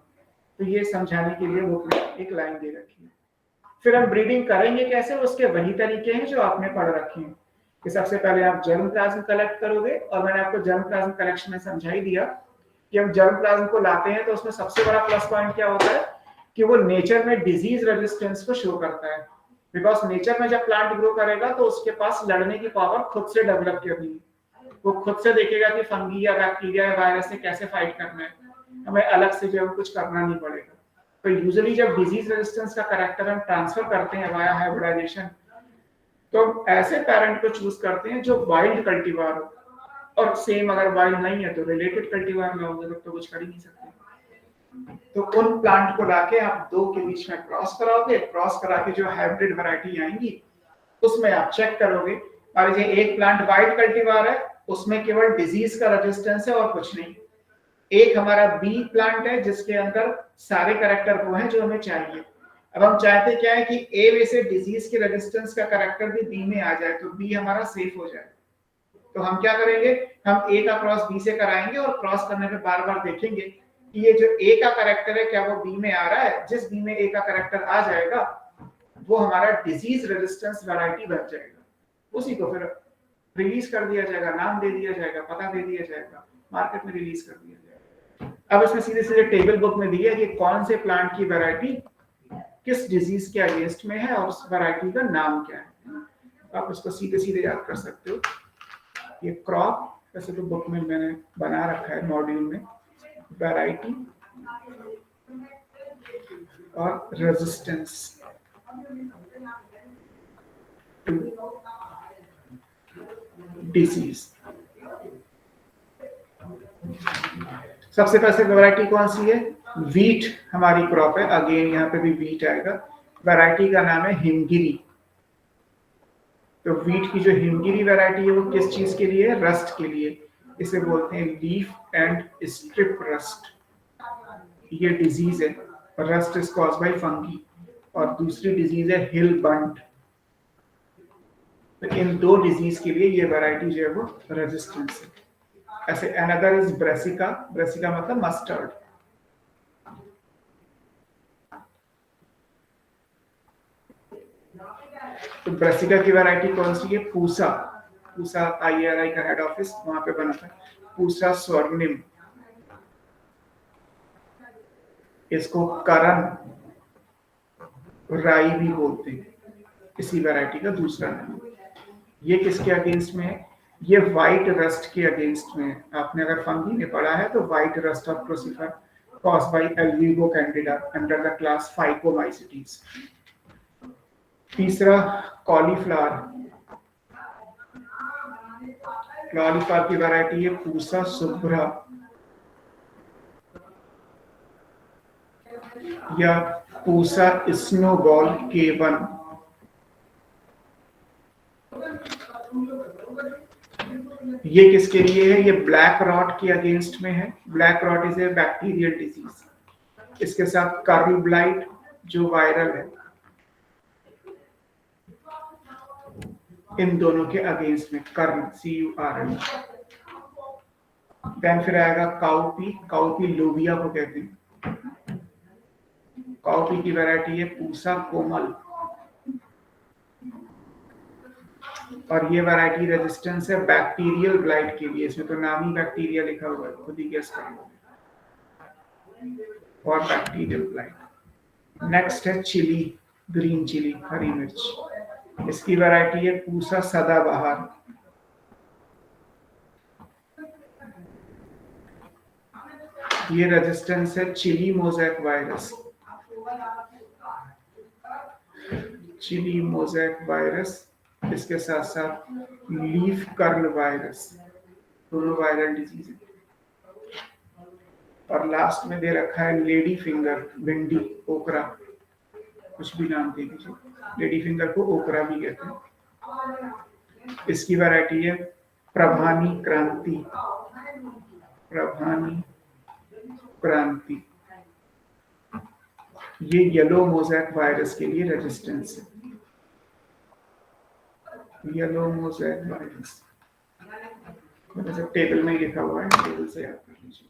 तो ये समझाने के लिए बुक में एक लाइन दे रखी है. फिर हम ब्रीडिंग करेंगे कैसे, उसके वही तरीके हैं जो आपने पढ़ रखे हैं. कि सबसे पहले आप जर्म प्लाज्म कलेक्ट करोगे, और मैंने आपको जर्म प्लाज्म कलेक्शन में समझा ही दिया कि हम जर्म प्लाज्म को लाते हैं तो उसमें सबसे बड़ा प्लस पॉइंट क्या होता है कि वो नेचर में डिजीज रेजिस्टेंस को शो करता है. बिकॉज नेचर में जब प्लांट ग्रो करेगा तो उसके पास लड़ने की पावर खुद से डेवलप करनी है. वो खुद से देखेगा कि फंगी या बैक्टीरिया या वायरस से कैसे फाइट करना है, हमें अलग से जो कुछ करना नहीं पड़ेगा. तो यूजुअली जब डिजीज रेजिस्टेंस का कैरेक्टर हम ट्रांसफर करते हैं वाया हाइब्रिडाइजेशन, तो ऐसे पेरेंट को चूज करते हैं जो वाइल्ड कल्टीवार हो, और सेम अगर वाइल्ड नहीं है तो रिलेटेड कल्टीवार लाओगे, तो कुछ कर ही नहीं सकते. तो उन प्लांट को लाके आप दो के बीच में क्रॉस कराओगे, क्रॉस करा के जो हाइब्रिड वैरायटी आएंगी उसमें आप चेक करोगे. मान लीजिए एक प्लांट वाइल्ड कल्टीवार है, उसमें केवल डिजीज का रेजिस्टेंस है और कुछ नहीं. एक हमारा बी प्लांट है जिसके अंदर सारे कैरेक्टर वो हैं जो हमें चाहिए. अब हम चाहते क्या है कि ए में से डिजीज के रेजिस्टेंस का कैरेक्टर भी बी में आ जाए, तो बी हमारा सेफ हो जाए. तो हम क्या करेंगे, हम ए का क्रॉस बी से कराएंगे और क्रॉस करने पे बार बार देखेंगे कि ये जो ए का कैरेक्टर है क्या वो बी में आ रहा है. जिस बी में ए का कैरेक्टर आ जाएगा वो हमारा डिजीज रेजिस्टेंस वैरायटी बन जाएगा. उसी को फिर रिलीज कर दिया जाएगा, नाम दे दिया जाएगा, पता दे दिया जाएगा, मार्केट में रिलीज कर दिया जाएगा. अब इसमें सीधे सीधे टेबल बुक में दिया है कि कौन से प्लांट की वैरायटी किस डिजीज के अगेंस्ट में है और उस वैरायटी का नाम क्या है. आप उसको सीधे सीधे याद कर सकते हो. ये क्रॉप वैसे तो बुक में मैंने बना रखा है मॉड्यूल में, वैरायटी और रेजिस्टेंस टू डिजीज. सबसे पहले वैरायटी कौन सी है, वीट हमारी क्रॉप है. अगेन यहाँ पे भी वीट आएगा. वैरायटी का नाम है हिमगिरी. तो वीट की जो हिमगिरी वैरायटी है वो किस चीज के लिए है, रस्ट के लिए. इसे बोलते हैं लीफ एंड स्ट्रिप रस्ट. ये डिजीज है, rust is caused by fungi. और दूसरी डिजीज है हिल बंट. तो इन दो डिजीज के लिए ये वैरायटी जो है वो रेजिस्टेंस है. ऐसे अनदर इज ब्रेसिका. ब्रेसिका मतलब मस्टर्ड. तो ब्रेसिका की वैरायटी कौन सी है, पूसा. पूसा IARI का हेड ऑफिस वहां पे बना था, पूसा स्वर्णिम. इसको करण राई भी बोलते हैं, इसी वैरायटी का दूसरा नाम. ये किसके अगेंस्ट में है, ये व्हाइट रस्ट के अगेंस्ट में है. आपने अगर फंगी में पढ़ा है तो white rust of crucifer caused by Albugo candida under the class Phycomycetes. तीसरा कॉलीफ्लावर. कॉलीफ्लावर की वैरायटी है पूसा शुभ्रा या पूसा स्नोबॉल K1। ये किसके लिए है? ये ब्लैक रॉट के अगेंस्ट में है। Black rot is a bacterial disease. इसके साथ कर्ल ब्लाइट जो वायरल है, इन दोनों के अगेंस्ट में कर्ल CURL। देन फिर आएगा काउपी। काउपी लोबिया को कहते हैं। काउपी की वैरायटी है पूसा कोमल, और ये वैरायटी रेजिस्टेंस है बैक्टीरियल ब्लाइट के लिए। इसमें तो नाम ही बैक्टीरिया लिखा हुआ है, खुद ही गेस कर लो। और बैक्टीरियल ब्लाइट। नेक्स्ट है चिली, ग्रीन चिली, हरी मिर्च। इसकी वैरायटी है पूसा सदाबहार। ये रेजिस्टेंस है chilli mosaic virus. Chilli mosaic virus, इसके साथ साथ लीफ कर्ल वायरस, दोनों वायरल डिजीज है। और लास्ट में दे रखा है लेडी फिंगर, भिंडी, ओकरा, कुछ भी नाम दे दीजिए। लेडी फिंगर को ओकरा भी कहते हैं। इसकी वैरायटी है प्रभानी क्रांति। प्रभानी क्रांति। ये येलो मोज़ेक वायरस के लिए रेजिस्टेंस है। येलो मोज़ेक वायरस मतलब टेबल में लिखा हुआ है, टेबल से याद कर लीजिए।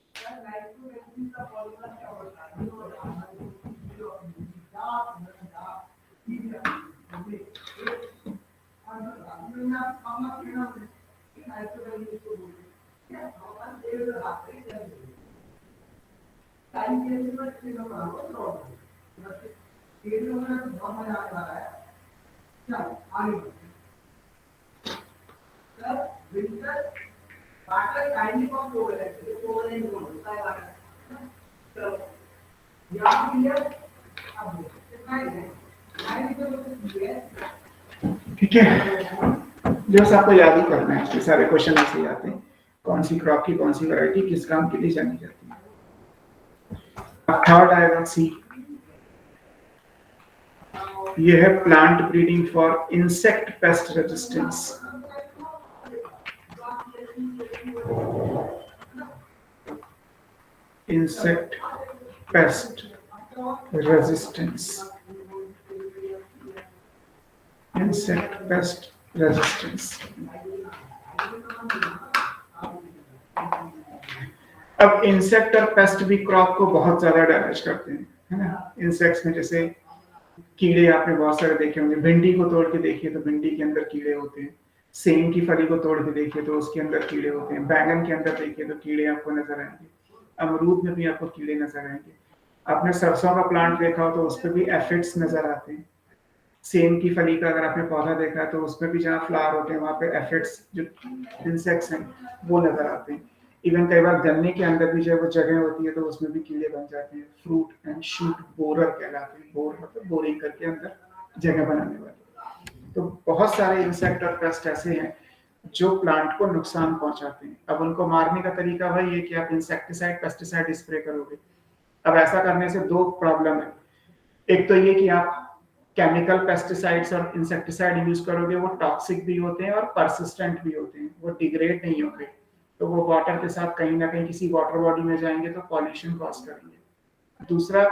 ठीक है, जैसे आपको याद ही करना है, सारे क्वेश्चन ऐसे ही आते हैं। कौन सी क्रॉप की कौन सी वैरायटी किस काम के लिए जानी जाती है। थर्ड आएगा सी। ये है plant breeding for insect pest resistance. Insect pest resistance. Insect pest resistance. अब इंसेक्ट और पेस्ट भी क्रॉप को बहुत ज्यादा डैमेज करते हैं, है ना। इंसेक्ट्स में जैसे कीड़े आपने बहुत सारे देखे होंगे। भिंडी को तोड़ के देखिए तो भिंडी के अंदर कीड़े होते हैं। सेम की फली को तोड़ के देखिए तो उसके अंदर कीड़े होते हैं। बैंगन के अंदर देखिए तो कीड़े आपको नजर आएंगे। अमरूद में भी आपको कीड़े नजर आएंगे। आपने सरसों का प्लांट देखा हो तो उस पर भी एफिड्स नजर आते हैं। सेम की फली का अगर आपने पौधा देखा है तो उसमें भी जहाँ फ्लावर होते हैं वहाँ पे एफिड्स जो इंसेक्ट्स हैं वो नजर आते हैं। इवन कई बार गन्ने के अंदर भी जब वो जगह होती है तो उसमें भी कीड़े बन जाते हैं। फ्रूट एंड शूट बोरर कहलाते हैं। बोर मतलब बोरिंग करके अंदर जगह बनाने वाले। तो बहुत सारे इंसेक्ट और पेस्ट ऐसे हैं जो प्लांट को नुकसान पहुंचाते हैं। अब उनको मारने का तरीका वही है कि आप इंसेक्टिसाइड पेस्टिसाइड स्प्रे करोगे। अब ऐसा करने से दो प्रॉब्लम है। एक तो ये कि आप केमिकल पेस्टिसाइड्स और इंसेक्टिसाइड यूज करोगे, वो टॉक्सिक भी होते हैं और परसिस्टेंट भी होते हैं, वो डिग्रेड नहीं होंगे। तो वो वाटर के साथ कहीं ना कहीं किसी वाटर बॉडी में जाएंगे तो पॉल्यूशन कॉज करेंगे। दूसरा,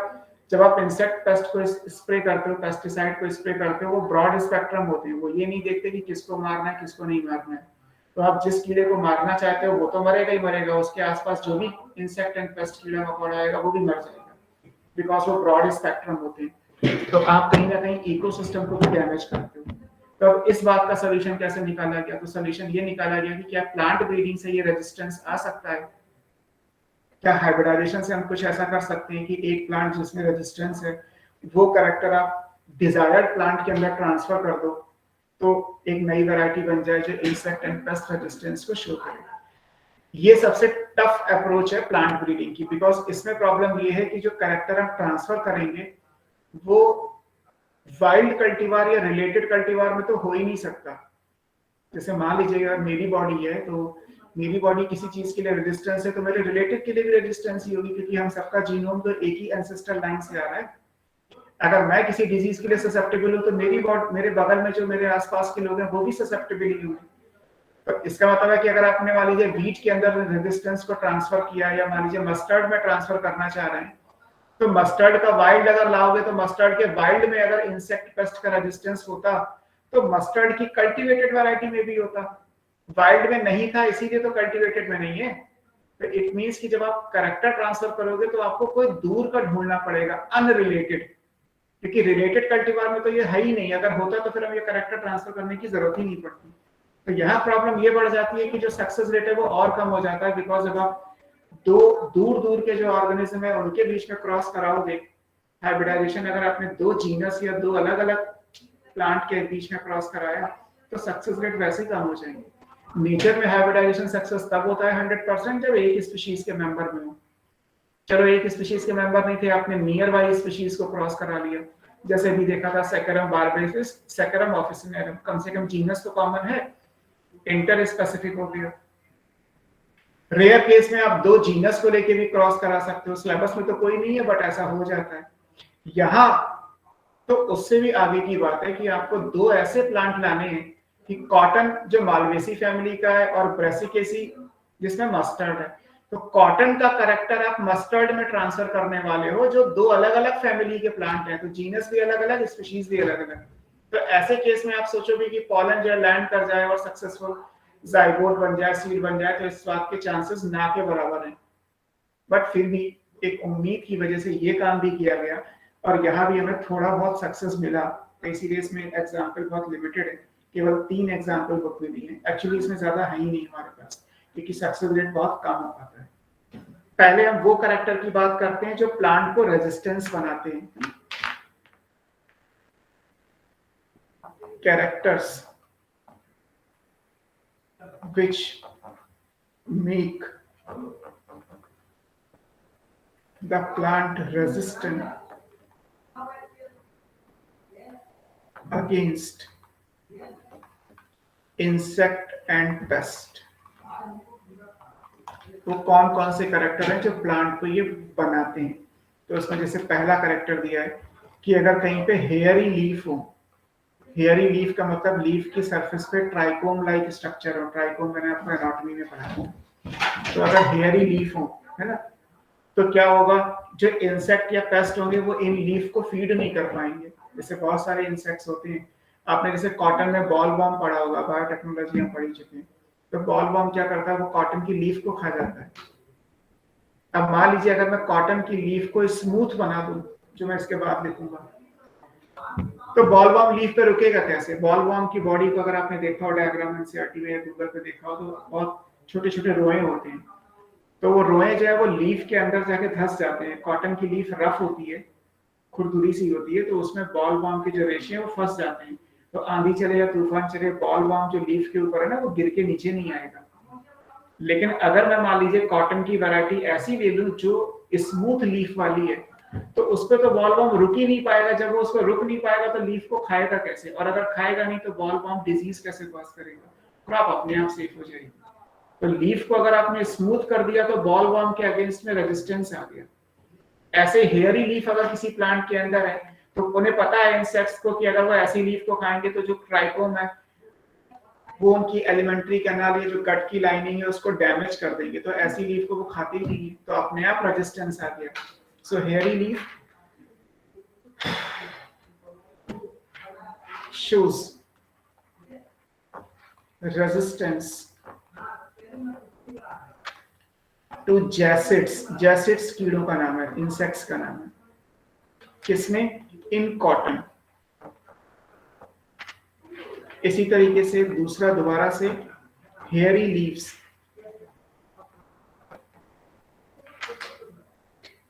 जब आप इंसेक्ट पेस्ट को स्प्रे करते हो, पेस्टिसाइड को स्प्रे करते हो, वो ब्रॉड स्पेक्ट्रम होते हैं। वो ये नहीं देखते कि किसको मारना है किसको नहीं मारना है। तो आप जिस कीड़े को मारना चाहते हो वो तो मरेगा ही मरेगा, उसके आसपास जो भी इंसेक्ट एंड पेस्ट कीड़ा मकोड़ा आएगा वो भी मर जाएगा, बिकॉज वो ब्रॉड स्पेक्ट्रम होते हैं। तो आप कहीं ना कहीं इकोसिस्टम को भी डैमेज करते हो। तो अब इस बात का सोल्यूशन कैसे निकाला गया? तो सोल्यूशन ये निकाला गया कि क्या प्लांट ब्रीडिंग से ये रेजिस्टेंस आ सकता है? क्या हाइब्रिडाइजेशन से हम कुछ ऐसा कर सकते हैं कि एक प्लांट जिसमें रेजिस्टेंस है वो कैरेक्टर आप डिजायर्ड प्लांट के अंदर ट्रांसफर कर दो तो एक नई वैरायटी बन जाए जो इंसेक्ट एंड पेस्ट रेजिस्टेंस को शो करे। ये सबसे टफ अप्रोच है प्लांट ब्रीडिंग की, बिकॉज इसमें प्रॉब्लम ये है कि जो कैरेक्टर हम ट्रांसफर करेंगे वो वाइल्ड कल्टीवार या रिलेटेड कल्टीवार में तो हो ही नहीं सकता। जैसे मान लीजिए अगर मेरी बॉडी है तो मेरी बॉडी किसी चीज के लिए रेजिस्टेंस है तो मेरे रिलेटिव के लिए भी रेजिस्टेंस ही होगी, क्योंकि हम सबका जीनोम तो एक ही एंसेस्टर लाइन से आ रहा है। अगर मैं किसी डिजीज के लिए ससेप्टेबल हूँ तो मेरे बगल में जो मेरे आसपास के लोग हैं वो भी ससेप्टेबल ही होंगे। तो इसका मतलब है कि अगर आपने मान लीजिए वीट के अंदर रेजिस्टेंस को ट्रांसफर किया या मान लीजिए मस्टर्ड में ट्रांसफर करना चाह रहे हैं, तो मस्टर्ड का वाइल्ड अगर लाओगे तो मस्टर्ड के वाइल्ड में अगर इंसेक्ट पेस्ट का रेजिस्टेंस होता तो मस्टर्ड की कल्टीवेटेड वैरायटी में भी होता। वाइल्ड में नहीं था इसीलिए तो कल्टीवेटेड में नहीं है। तो इट मींस कि जब आप कैरेक्टर ट्रांसफर करोगे तो आपको कोई दूर का ढूंढना पड़ेगा अनरिलेटेड, क्योंकि रिलेटेड कल्टीवार में तो ये है ही नहीं। अगर होता तो फिर हम ये कैरेक्टर ट्रांसफर करने की जरूरत ही नहीं पड़ती। तो यहाँ प्रॉब्लम ये बढ़ जाती है कि जो सक्सेस रेट है वो और कम हो जाता है, बिकॉज जब आप दो दूर दूर के जो ऑर्गेनिज्म है उनके बीच में क्रॉस कराओगे, हाइब्रिडाइजेशन अगर आपने दो जीनस या दो अलग अलग प्लांट के बीच में क्रॉस कराया तो सक्सेस रेट वैसे ही कम हो जाएंगे। नेचर में हाइब्रिडाइजेशन सक्सेस तब होता है 100% जब एक स्पीशीज के मेंबर में हो। चलो एक स्पीशीज के मेंबर नहीं थे, आपने नियर बाई स्पीशीज को क्रॉस करा लिया, जैसे भी देखा था सेकरम बारबेसिस, सेकरम ऑफिसिनेरम, कम से कम जीनस तो कॉमन है, इंटर स्पेसिफिक हो गया। रेयर केस में आप दो जीनस को लेके भी क्रॉस करा सकते हो, सिलेबस में तो कोई नहीं है बट ऐसा हो जाता है। यहाँ तो उससे भी आगे की बात है कि आपको दो ऐसे प्लांट लाने हैं कि कॉटन जो मालवेसी फैमिली का है और ब्रेसिकेसी जिसमें मस्टर्ड है, तो कॉटन का कैरेक्टर आप मस्टर्ड में ट्रांसफर करने वाले हो जो दो अलग अलग फैमिली के प्लांट हैं, तो जीनस भी अलग अलग, स्पीशीज भी अलग अलग। तो ऐसे केस में आप सोचोगे कि पॉलन जो लैंड कर जाए और सक्सेसफुल जाइगोट बन जाए, सीड बन जाए, तो इस बात के चांसेस ना के बराबर हैं। बट फिर भी एक उम्मीद की वजह से ये काम भी किया गया और यहाँ भी हमें थोड़ा बहुत सक्सेस मिला। तो इसीलिए इसमें एग्जाम्पल बहुत लिमिटेड है, केवल 3 एग्जाम्पल बुक में दी है। एक्चुअली इसमें ज्यादा है ही नहीं हमारे पास, क्योंकि सक्सेस रेट बहुत कम हो पाता है। पहले हम वो कैरेक्टर की बात करते हैं जो प्लांट को रेजिस्टेंस बनाते हैं। Characters which make the plant resistant against insect and pest। वो कौन कौन से कैरेक्टर हैं जो प्लांट को ये बनाते हैं? तो उसमें जैसे पहला कैरेक्टर दिया है कि अगर कहीं पे हेयरी लीफ हो, हेयरी लीफ का मतलब लीफ की सरफेस पे ट्राइकोम लाइक स्ट्रक्चर हो, ट्राइकोम मैंने आपको एनाटॉमी में पढ़ा है। तो अगर हेयरी लीफ हो, है ना, तो क्या होगा, जो इंसेक्ट या पेस्ट होंगे वो इन लीफ को फीड नहीं कर पाएंगे। जैसे बहुत सारे इंसेक्ट्स होते हैं, आपने जैसे कॉटन में बॉल वॉर्म पढ़ा होगा, बायोटेक्नोलॉजी हम पढ़ी चुके हैं। तो बॉल वॉर्म क्या करता है, वो कॉटन की लीफ को खा जाता है। अब मान लीजिए अगर मैं कॉटन की लीफ को स्मूथ बना दूं, जो मैं इसके बाद लिखूंगा, तो बॉल वॉर्म लीफ पे रुकेगा कैसे? बॉल वॉर्म की बॉडी को अगर आपने देखा हो डायग्राम एनसीईआरटी में या गूगल पे देखा हो, तो बहुत छोटे छोटे रोए होते हैं। तो वो रोए जो है वो लीफ के अंदर जाके धंस जाते हैं। कॉटन की लीफ रफ होती है, खुरदुरी सी होती है, तो उसमें बॉल वॉर्म के जो रेशे हैं वो फंस जाते हैं। तो आंधी चले या तूफान चले, बॉल वॉर्म जो लीफ के ऊपर है ना वो गिर के नीचे नहीं आएगा। लेकिन अगर मैं मान लीजिए कॉटन की वैरायटी ऐसी ले लूं जो स्मूथ लीफ वाली है, तो उस पर तो बॉल वॉर्म रुक ही नहीं पाएगा। जब वो उस पर रुक नहीं पाएगा तो लीफ को खाएगा कैसे? और अगर खाएगा नहीं तो बॉल वॉर्म डिजीज कैसे कॉज करेगा? क्रॉप अपने आप सेफ हो जाएगी। तो लीफ को अगर आपने स्मूथ कर दिया तो बॉल वॉर्म के अगेंस्ट में रेजिस्टेंस आ गया। ऐसे हेयरी लीफ अगर किसी प्लांट के अंदर है तो उन्हें पता है इंसेक्ट्स को कि अगर वो ऐसी लीफ को खाएंगे तो जो ट्राइकोम है वो उनकी एलिमेंट्री कैनाल, ये जो गट की लाइनिंग है, उसको डैमेज कर देंगे। तो ऐसी लीफ को वो खाते ही नहीं, तो अपने आप रेजिस्टेंस आ गया। So hairy leaf shows resistance to jassids. Jassids कीड़ों का नाम है, इंसेक्ट्स का नाम है। किसमें? In cotton. इसी तरीके से दूसरा दोबारा से हेयरी लीव्स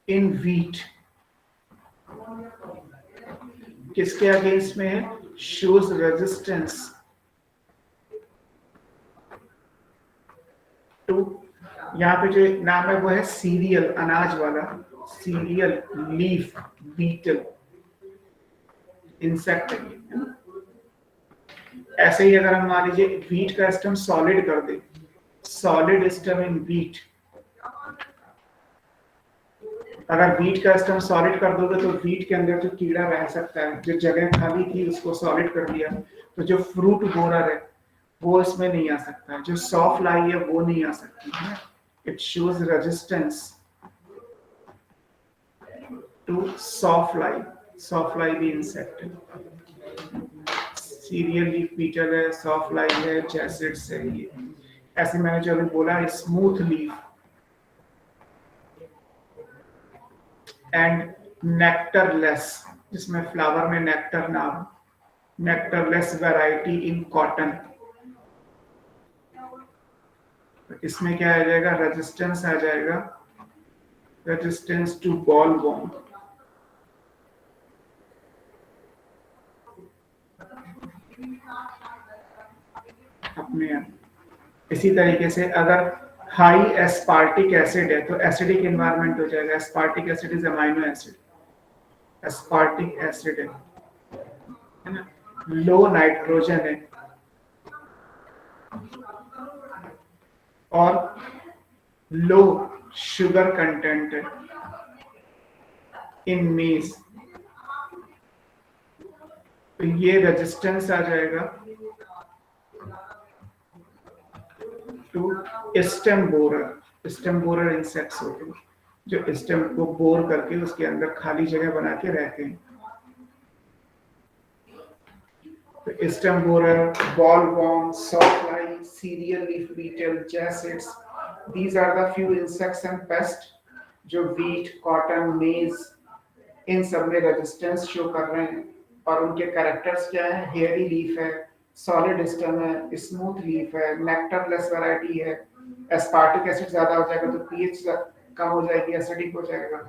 इन व्हीट। किसके अगेंस्ट में है? शोज रेजिस्टेंस टू, यहाँ पे जो नाम है वो है सीरियल, अनाज वाला, सीरियल लीफ बीटल इंसेक्ट है। ऐसे ही अगर हम मान लीजिए व्हीट का स्टेम सॉलिड कर दे, सॉलिड स्टेम इन व्हीट, अगर वीट का स्टेम सॉलिड कर दोगे तो वीट के अंदर जो कीड़ा रह सकता है, जो जगह खाली थी उसको सॉलिड कर दिया, तो जो फ्रूट बोरर है वो इसमें नहीं आ सकता, जो सॉफ्ट लाई है वो नहीं आ सकती है। It shows resistance to sawfly. Sawfly भी इंसेक्ट है, सीरियल लीफ बीटल है, सॉफ्ट लाई है, जैसिड्स है ये। ऐसे मैंने जो अभी बोला, स्मूथ लीफ एंड नेक्टरलेस, जिसमें फ्लावर में नेक्टर ना हो, नेक्टरलेस वैरायटी इन कॉटन। इसमें क्या आ जाएगा, रेजिस्टेंस आ जाएगा, रेजिस्टेंस टू बॉल वॉर्म। अपने इसी तरीके से अगर हाई एस्पार्टिक एसिड है तो एसिडिक एनवायरनमेंट हो जाएगा। Aspartic acid is amino acid, aspartic acid है ना। लो नाइट्रोजन है और लो शुगर कंटेंट है इन मेज, तो ये रेजिस्टेंस आ जाएगा to stem borer. Stem borer insects होते हैं जो स्टेम को बोर करके उसके अंदर खाली जगह बना के रहते हैं। तो stem borer, boll worm, sawfly, cereal leaf beetle, jassids, these are the few insects and pests जो वीट, कॉटन, मेज इन सब में रेजिस्टेंस शो कर रहे हैं। और उनके कैरेक्टर्स क्या है, हेयरी लीफ है, सॉलिड स्टेम है, स्मूथ लीफ है, नेक्टरलेस वैरायटी है। एस्पार्टिक एसिड ज्यादा हो जाएगा तो पीएच कम हो जाएगी, एसिडिक हो जाएगा।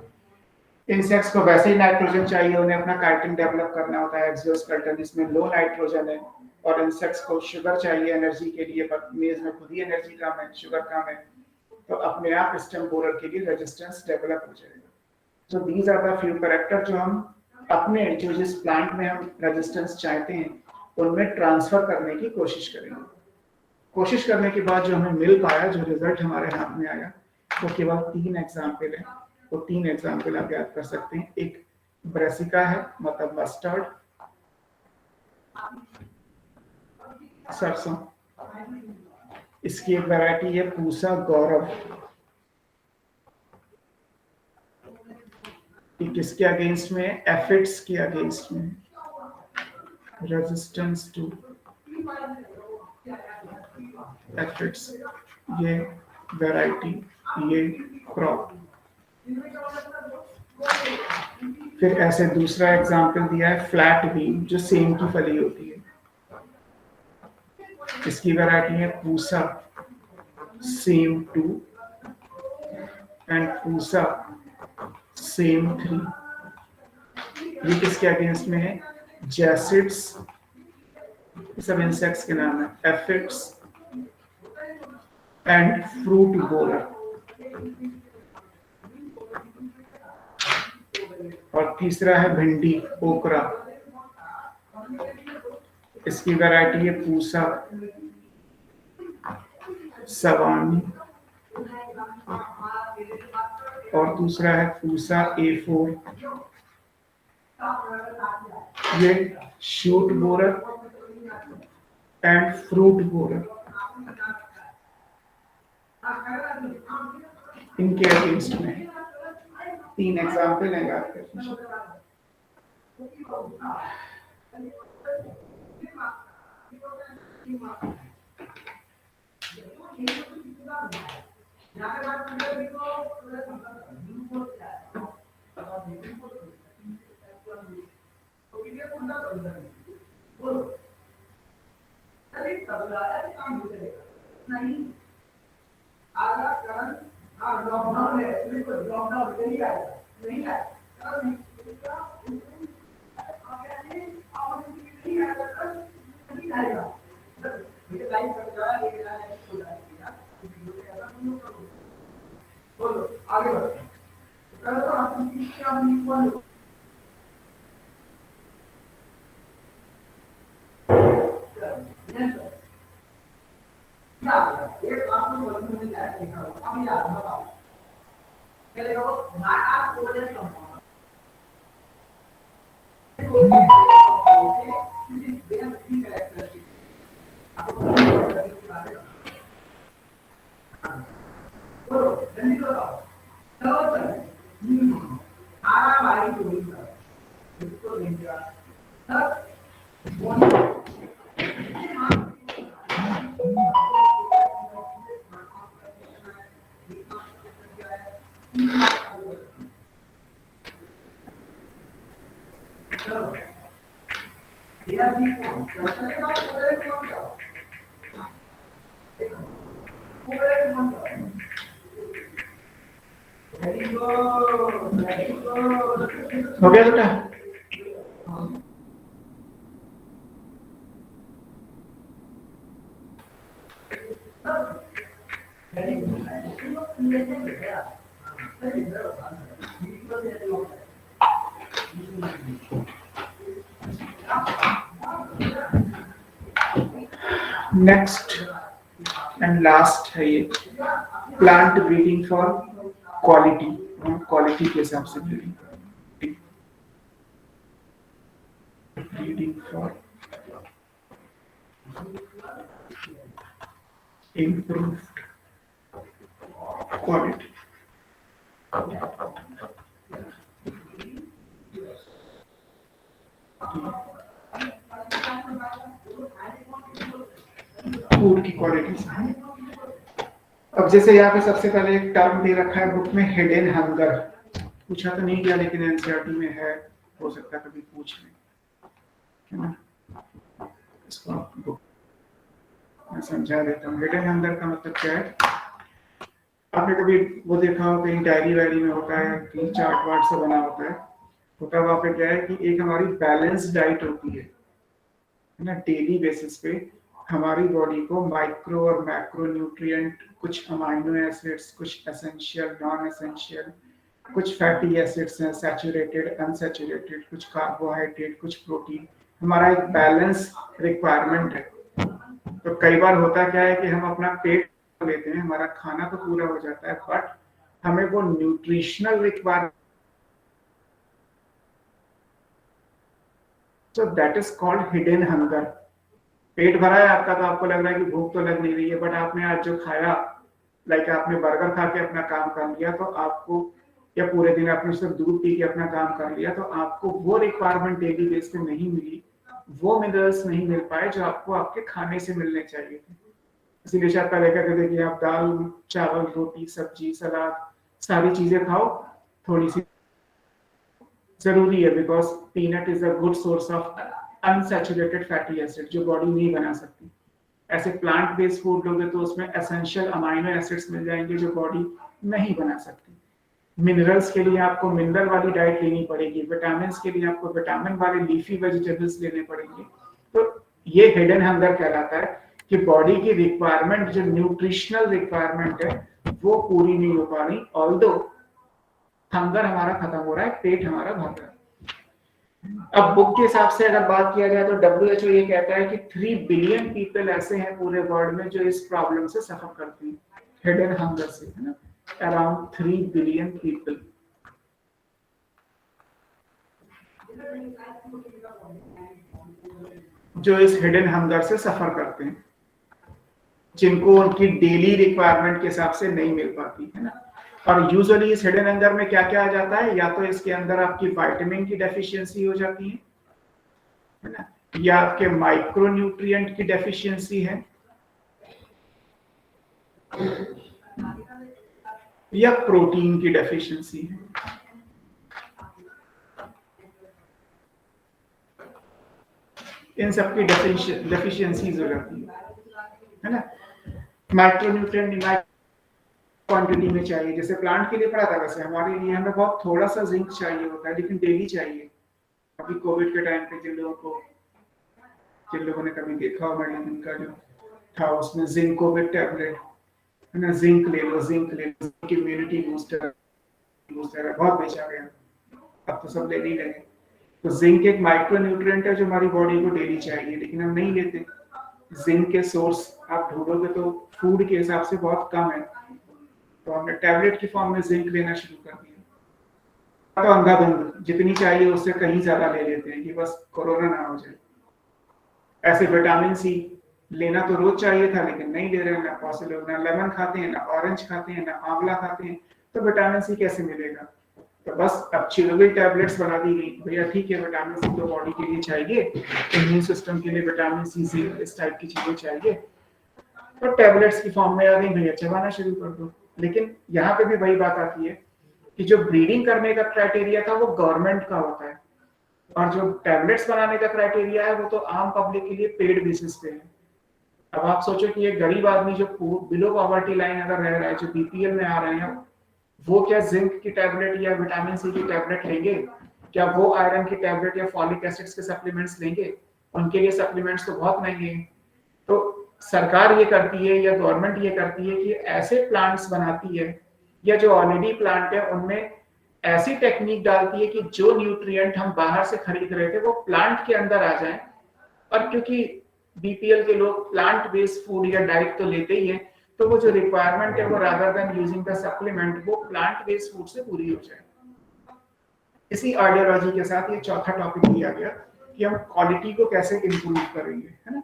इंसेक्ट्स को वैसे ही नाइट्रोजन चाहिए, उन्हें अपना काइटिन डेवलप करना होता है, एक्सोस्केलेटन, इसमें लो नाइट्रोजन है। और इंसेक्ट्स को शुगर चाहिए एनर्जी के लिए, पर मेज में खुद ही एनर्जी कम है, शुगर कम है, तो अपने आप स्टेम बोरर के लिए रेजिस्टेंस डेवलप हो जाएगा। So these are the few character जो हम अपने जो जिस प्लांट में हम रेजिस्टेंस चाहते हैं उनमें ट्रांसफर करने की कोशिश करेंगे। कोशिश करने के बाद जो हमें मिल पाया, जो रिजल्ट हमारे हाथ में आया, वो केवल 3 एग्जाम्पल है। वो 3 एग्जाम्पल आप याद कर सकते हैं। एक ब्रेसिका है, मतलब मस्टर्ड, सरसों। इसकी एक वैरायटी है पूसा गौरव। किसके अगेंस्ट में, एफिड्स के अगेंस्ट में, रेजिस्टेंस टू एफिड्स, ये वैरायटी, ये क्रॉप। फिर ऐसे दूसरा एग्जांपल दिया है फ्लैट बीन, जो सेम की फली होती है। इसकी वैरायटी है Pusa same 2 and Pusa same 3। ये किसके अगेंस्ट में है, जैसिड्स, सब इंसेक्ट्स के नाम है, एफिड्स एंड फ्रूट बोरर। और तीसरा है भिंडी, ओकरा। इसकी वैरायटी है पूसा सवानी, और दूसरा है पूसा A4। ये shoot borer and fruit borer, इनके अगेंस्ट में 3 एग्जाम्पल है याद करने। हो गया बेटा? नेक्स्ट एंड लास्ट है ये प्लांट ब्रीडिंग फॉर क्वालिटी। हम क्वालिटी के हिसाब से breeding for improved quality. Food की क्वालिटी से। अब जैसे यहाँ पे सबसे पहले एक टर्म दे रखा है बुक में, हिडन हंगर। पूछा तो नहीं गया लेकिन एनसीईआरटी में है, हो सकता है कभी पूछ लें, है ना। इसको बुक मैं समझा देता हूँ। हिडन हंगर का मतलब क्या है? आपने कभी वो देखा हो कहीं डायरी वायरी में होता है कि चार्ट वार्ट से बना होता है, होता है वहाँ पे क्या है कि एक हमारी बैलेंस डाइट होती है ना। डेली बेसिस पे हमारी बॉडी को माइक्रो और मैक्रो न्यूट्रिएंट, कुछ अमाइनो एसिड्स, कुछ एसेंशियल, नॉन एसेंशियल, कुछ फैटी एसिड्स हैं, सैचुरेटेड, अनसैचुरेटेड, कुछ कार्बोहाइड्रेट, कुछ प्रोटीन, हमारा एक बैलेंस रिक्वायरमेंट है। तो कई बार होता क्या है कि हम अपना पेट लेते हैं, हमारा खाना तो पूरा हो जाता है, बट हमें वो nutritional requirement, so that is called hidden hunger. पेट भरा है आपका तो आपको लग रहा है कि भूख तो लग नहीं रही है, बट आपने आज जो खाया, लाइक आपने बर्गर खा के अपना काम कर लिया तो आपको, या पूरे दिन आपने सिर्फ दूध पी के अपना काम कर लिया तो आपको वो रिक्वायरमेंट डेली बेस पे नहीं मिली, वो मिनरल्स नहीं मिल पाए जो आपको आपके खाने से मिलने चाहिए थे। इसीलिए शायद पहले कहते थे कि आप दाल चावल रोटी सब्जी सलाद सारी चीजें खाओ, थोड़ी सी जरूरी है, because peanut is a good source of unsaturated fatty acid जो बॉडी नहीं बना सकती। ऐसे प्लांट बेस्ड फूड लोगे तो उसमें एसेंशियल अमाइनो एसिड्स मिल जाएंगे जो बॉडी नहीं बना सकती। मिनरल्स के लिए आपको मिनरल वाली डाइट लेनी पड़ेगी, विटामिन के लिए आपको विटामिन वाले लीफी वेजिटेबल्स लेने पड़ेंगे। तो ये हिडन हंगर कहलाता है कि बॉडी की रिक्वायरमेंट, जो न्यूट्रिशनल रिक्वायरमेंट है वो पूरी नहीं हो पा रही, ऑल्दो हंगर हमारा खत्म हो रहा है, पेट हमारा भर रहा है। अब बुक के हिसाब से अगर बात किया जाए तो WHO ये कहता है कि 3 बिलियन पीपल ऐसे हैं पूरे वर्ल्ड में जो इस प्रॉब्लम से सफर करते हैं, हिडन हंगर से, है ना। Around 3 billion people. जो इस हिडन हंगर से सफर करते हैं, जिनको उनकी डेली रिक्वायरमेंट के हिसाब से नहीं मिल पाती, है ना। और यूजुअली इस हिडन हंगर में क्या क्या आ जाता है, या तो इसके अंदर आपकी विटामिन की डेफिशिएंसी हो जाती है ना, या आपके माइक्रो न्यूट्रिएंट की डेफिशिएंसी है, या प्रोटीन की डेफिशिएंसी है। इन सब की डेफिशिएंसीज हो जाती है ना। माइक्रो न्यूट्रिएंट क्वांटिटी में चाहिए, जैसे प्लांट के लिए पड़ा था, वैसे हमारे लिए हमें बहुत थोड़ा सा जिंक चाहिए होता है, लेकिन डेली चाहिए। अभी कोविड के टाइम पे जिन लोगों ने कभी देखा हो मेडिसिन का जो था, उसमें जिंकोविट टैबलेट, है ना, जिंक ले लो, इम्यूनिटी बूस्टर है, बहुत बेचा गया, अब तो सब लेने ही लगे। तो जिंक एक माइक्रो न्यूट्रिएंट है जो हमारी बॉडी को डेली चाहिए, लेकिन हम नहीं लेते। जिंक के सोर्स आप ढूंढोगे तो फूड के हिसाब से बहुत कम है, तो हमने टैबलेट की फॉर्म में जिंक लेना शुरू कर दिया। तो अंधाधुंध जितनी चाहिए उससे कहीं ज्यादा ले लेते हैं कि बस कोरोना ना हो जाए। ऐसे विटामिन सी लेना तो रोज चाहिए था, लेकिन नहीं ले रहे हैं, ना पॉसिबल, ना लेमन खाते हैं, ना ऑरेंज खाते हैं, ना आंवला खाते हैं, तो विटामिन सी कैसे मिलेगा? तो बस अब चिलुबल टैबलेट्स बना दी गई, भैया ठीक है विटामिन सी तो बॉडी के लिए चाहिए, इम्यून सिस्टम के लिए विटामिन सी जिंक इस टाइप की चीजें चाहिए, तो टैबलेट्स की फॉर्म में आ गई, भैया चबाना शुरू कर दो। लेकिन यहाँ पे भी वही बात आती है कि जो ब्रीडिंग करने का क्राइटेरिया था वो गवर्नमेंट का होता है, और जो टैबलेट्स बनाने का क्राइटेरिया है वो तो आम पब्लिक के लिए पेड बेसिस पे है। अब आप सोचो कि एक गरीब आदमी जो बिलो पॉवर्टी लाइन अगर रह रहा है, जो बीपीएल में आ रहे हैं, वो क्या जिंक की टैबलेट या विटामिन सी की टैबलेट लेंगे? क्या वो आयरन की टैबलेट या फॉलिक एसिड्स के सप्लीमेंट्स लेंगे? उनके लिए सप्लीमेंट्स तो बहुत महंगे हैं। तो सरकार ये करती है या गवर्नमेंट ये करती है कि ऐसे प्लांट्स बनाती है या जो ऑलरेडी प्लांट है उनमें ऐसी टेक्निक डालती है कि जो न्यूट्रिएंट हम बाहर से खरीद रहे थे वो प्लांट के अंदर आ जाए। और क्योंकि बीपीएल के लोग प्लांट बेस्ड फूड या डाइट तो लेते ही है, तो वो जो रिक्वायरमेंट है वो rather than using the supplement वो प्लांट बेस्ड फूड से पूरी हो जाए। इसी आइडियोलॉजी के साथ ये चौथा टॉपिक दिया गया कि हम क्वालिटी को कैसे इंप्रूव करेंगे, है ना।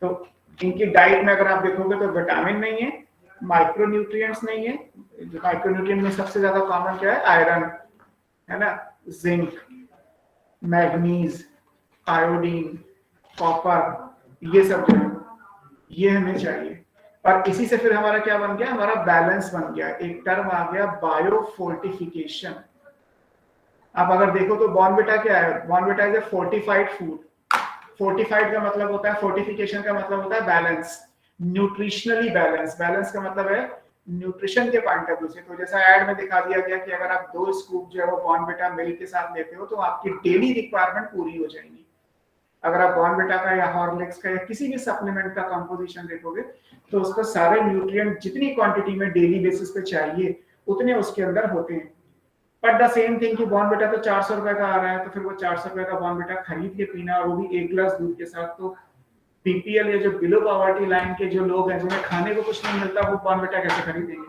तो इनकी डाइट में अगर आप देखोगे तो विटामिन नहीं है, माइक्रोन्यूट्रिएंट्स नहीं है। जो माइक्रोन्यूट्रिएंट में सबसे ज्यादा कॉमन क्या है? आयरन, है ना, जिंक, मैग्नीज, आयोडीन, कॉपर, ये सब जो है ये हमें चाहिए। और इसी से फिर हमारा क्या बन गया? हमारा बैलेंस बन गया। एक टर्म आ गया बायोफोर्टिफिकेशन। आप अगर देखो तो बॉर्नविटा क्या है? Bournvita is a fortified food. Fortified का मतलब होता है, फोर्टिफिकेशन का मतलब होता है बैलेंस, न्यूट्रिशनली बैलेंस। बैलेंस का मतलब है न्यूट्रिशन के पॉइंट ऑफ व्यू से। तो जैसा एड में दिखा दिया गया कि अगर आप 2 स्कूप जो है वो बॉर्नविटा मिल्क के साथ लेते हो तो आपकी डेली रिक्वायरमेंट पूरी हो जाएगी। अगर आप बॉर्नविटा का या हॉर्लिक्स का या किसी भी सप्लीमेंट का कंपोजिशन देखोगे तो उसका सारे न्यूट्रिएंट जितनी क्वांटिटी में डेली बेसिस पे चाहिए उतने उसके अंदर होते हैं। बट द सेम थिंग कि बॉर्नविटा तो 400 रुपए का आ रहा है, तो फिर वो 400 रुपए का बॉर्नविटा खरीद के पीना, और वो भी 1 गिलास दूध के साथ, तो बीपीएल या जो बिलो पॉवर्टी लाइन के जो लोग हैं जिन्हें खाने को कुछ नहीं मिलता वो बॉर्नविटा कैसे खरीदेंगे?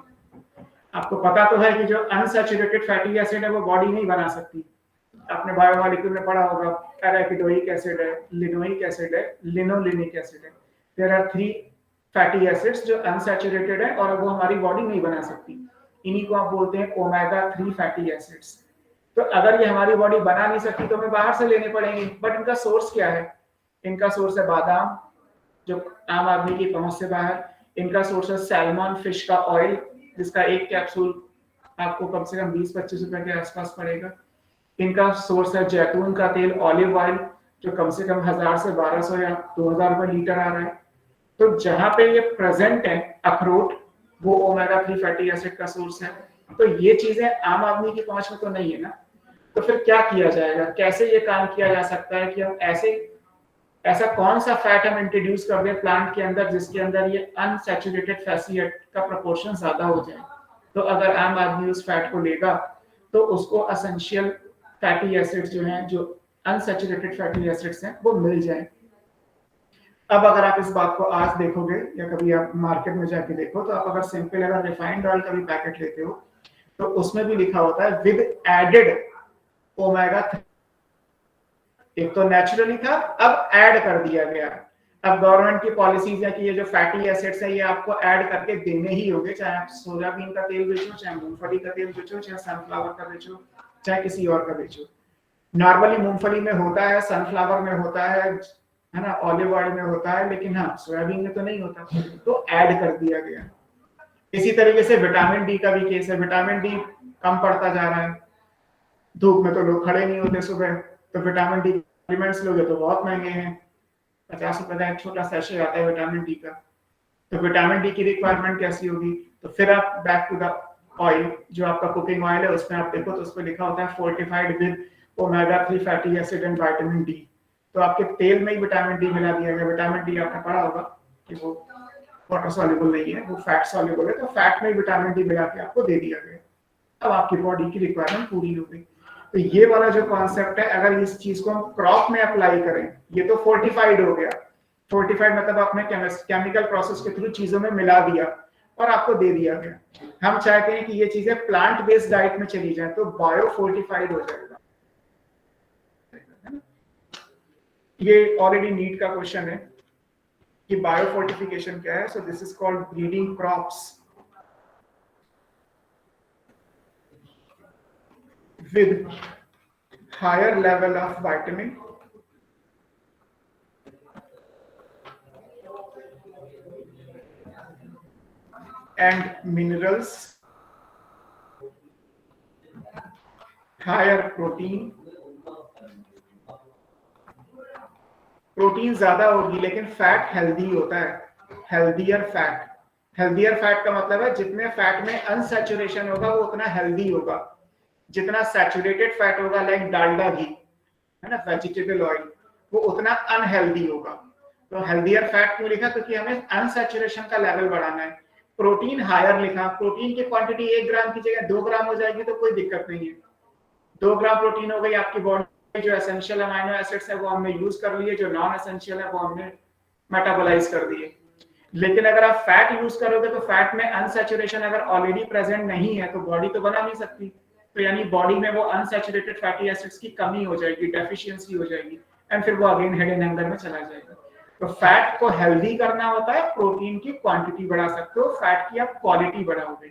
आपको पता तो है कि जो अनसैचुरेटेड फैटी एसिड है वो बॉडी नहीं बना सकती। आपने बायोमोलिक्यूल में पढ़ा होगा, एराकिडोइक एसिड है, लिनोइक एसिड है, लिनोलेनिक एसिड है। देयर आर 3 फैटी एसिड्स जो अनसैचुरेटेड है और वो हमारी बॉडी नहीं बना सकती। इन्हीं को आप बोलते हैं ओमेगा 3 फैटी एसिड्स। तो अगर ये हमारी बॉडी बना नहीं सकती तो हमें बाहर से लेने पड़ेंगे। बट इनका सोर्स क्या है? इनका सोर्स है बादाम, जो आम आदमी की पहुंच से बाहर। इनका सोर्स है सैल्मन फिश का ऑयल, जिसका एक कैप्सूल आपको कम से कम 20-25 रुपए के आसपास पड़ेगा। इनका सोर्स है जैतून का तेल, ऑलिव ऑयल, जो कम से कम 1000 से 1200 या 2000 रुपए लीटर आ रहा है। तो जहां पे ये प्रेजेंट है अखरोट, वो ओमेगा 3 फैटी एसिड का सोर्स है। तो ये चीजें आम आदमी की पहुंच में तो नहीं है ना। तो फिर क्या किया जाएगा? कैसे ये काम किया जा सकता है कि हम ऐसा कौन सा फैट हम इंट्रोड्यूस कर दें प्लांट के अंदर जिसके अंदर ये अनसैचुरेटेड फैटी का प्रोपोर्शन ज्यादा हो जाए। तो अगर आम आदमी उस फैट को लेगा तो उसको एसेंशियल फैटी एसिड्स जो हैं, जो अनसैचुरेटेड फैटी एसिड्स हैं, वो मिल जाए। अब अगर आप इस बात को आज देखोगे या कभी आप मार्केट में जाके देखो तो आप अगर सिंपल अगर रिफाइंड ऑयल का भी पैकेट लेते हो तो उसमें भी लिखा होता है विद एडेड ओमेगा 3। एक तो नेचुरली था, अब ऐड कर दिया गया। अब गवर्नमेंट की पॉलिसीज है कि ये जो फैटी एसिड्स है ये आपको ऐड करके देने ही होंगे, चाहे आप सोयाबीन का तेल बेचो, चाहे मूंगफली का तेल बेचो, चाहे सनफ्लावर का बेचो, चाहे किसी और का बेचो। नॉर्मली मूंगफली में होता है, सनफ्लावर में होता है ना, ऑलिव ऑयल में होता है, लेकिन हाँ सोयाबीन में तो नहीं होता, तो ऐड कर दिया गया। इसी तरीके से विटामिन डी का भी केस है। विटामिन डी कम पड़ता जा रहा है, धूप में तो लोग खड़े नहीं होते सुबह, तो विटामिन डी सप्लीमेंट्स लोगे तो बहुत महंगे हैं, 50 रुपए का एक छोटा सैशे आता है विटामिन डी का। तो विटामिन डी की रिक्वायरमेंट कैसी होगी? तो फिर आप बैक टू द ऑयल, जो आपका कुकिंग ऑयल है उसमें आप देखो तो उस पर लिखा होता है fortified with omega 3 fatty acid and vitamin D. तो आपके तेल में ही विटामिन डी मिला दिया गया। विटामिन डी आपने पढ़ा होगा कि वो वाटर सॉल्युबल नहीं है, वो फैट सॉल्युबल है, तो फैट में विटामिन डी मिला के आपको दे दिया गया। अब आपकी बॉडी की रिक्वायरमेंट पूरी हो गई। तो ये वाला जो कॉन्सेप्ट है, अगर इस चीज को हम क्रॉप में अप्लाई करें, ये तो फोर्टिफाइड हो गया। फोर्टिफाइड मतलब आपने केमिकल प्रोसेस के थ्रू चीजों में मिला दिया। और आपको दे दिया गया। हम चाहते हैं कि ये चीजें प्लांट बेस्ड डाइट में चली जाए तो बायो फोर्टिफाइड हो जाएगा। ये ऑलरेडी नीट का क्वेश्चन है कि बायो फोर्टिफिकेशन क्या है। So this is called breeding crops with higher level of vitamin and minerals, higher protein, protein ज्यादा होगी लेकिन फैट हेल्दी होता है। हेल्दियर फैट, हेल्दियर फैट का मतलब है जितने फैट में अनसैचुरेशन होगा वो उतना हेल्दी होगा। जितना सैचुरेटेड फैट होगा लाइक डालडा घी है ना, वेजिटेबल ऑयल, वो उतना अनहेल्दी होगा। तो हेल्दियर फैट क्यों लिखा? क्योंकि हमें अनसैचुरेशन का लेवल बढ़ाना है। प्रोटीन हायर लिखा, प्रोटीन की क्वांटिटी 1 ग्राम की जगह 2 ग्राम हो जाएगी तो कोई दिक्कत नहीं है। 2 ग्राम प्रोटीन हो गई, आपकी बॉडी जो एसेंशियल अमाइनो एसिड्स है वो हमने यूज कर लिए, जो नॉन एसेंशियल है वो हमने मेटाबोलाइज कर दिए। लेकिन अगर आप फैट यूज करोगे तो फैट में अनसैचुरेशन अगर ऑलरेडी प्रेजेंट नहीं है तो बॉडी तो बना नहीं सकती। तो यानी बॉडी में वो अनसैचुरेटेड फैटी एसिड्स की कमी हो जाएगी, डेफिशिएंसी हो जाएगी, एंड फिर वो अगेन हेड एंड हैंगर में चला जाएगा। तो फैट को हेल्दी करना होता है, प्रोटीन की क्वांटिटी बढ़ा सकते हो, फैट की आप क्वालिटी बढ़ाओगे।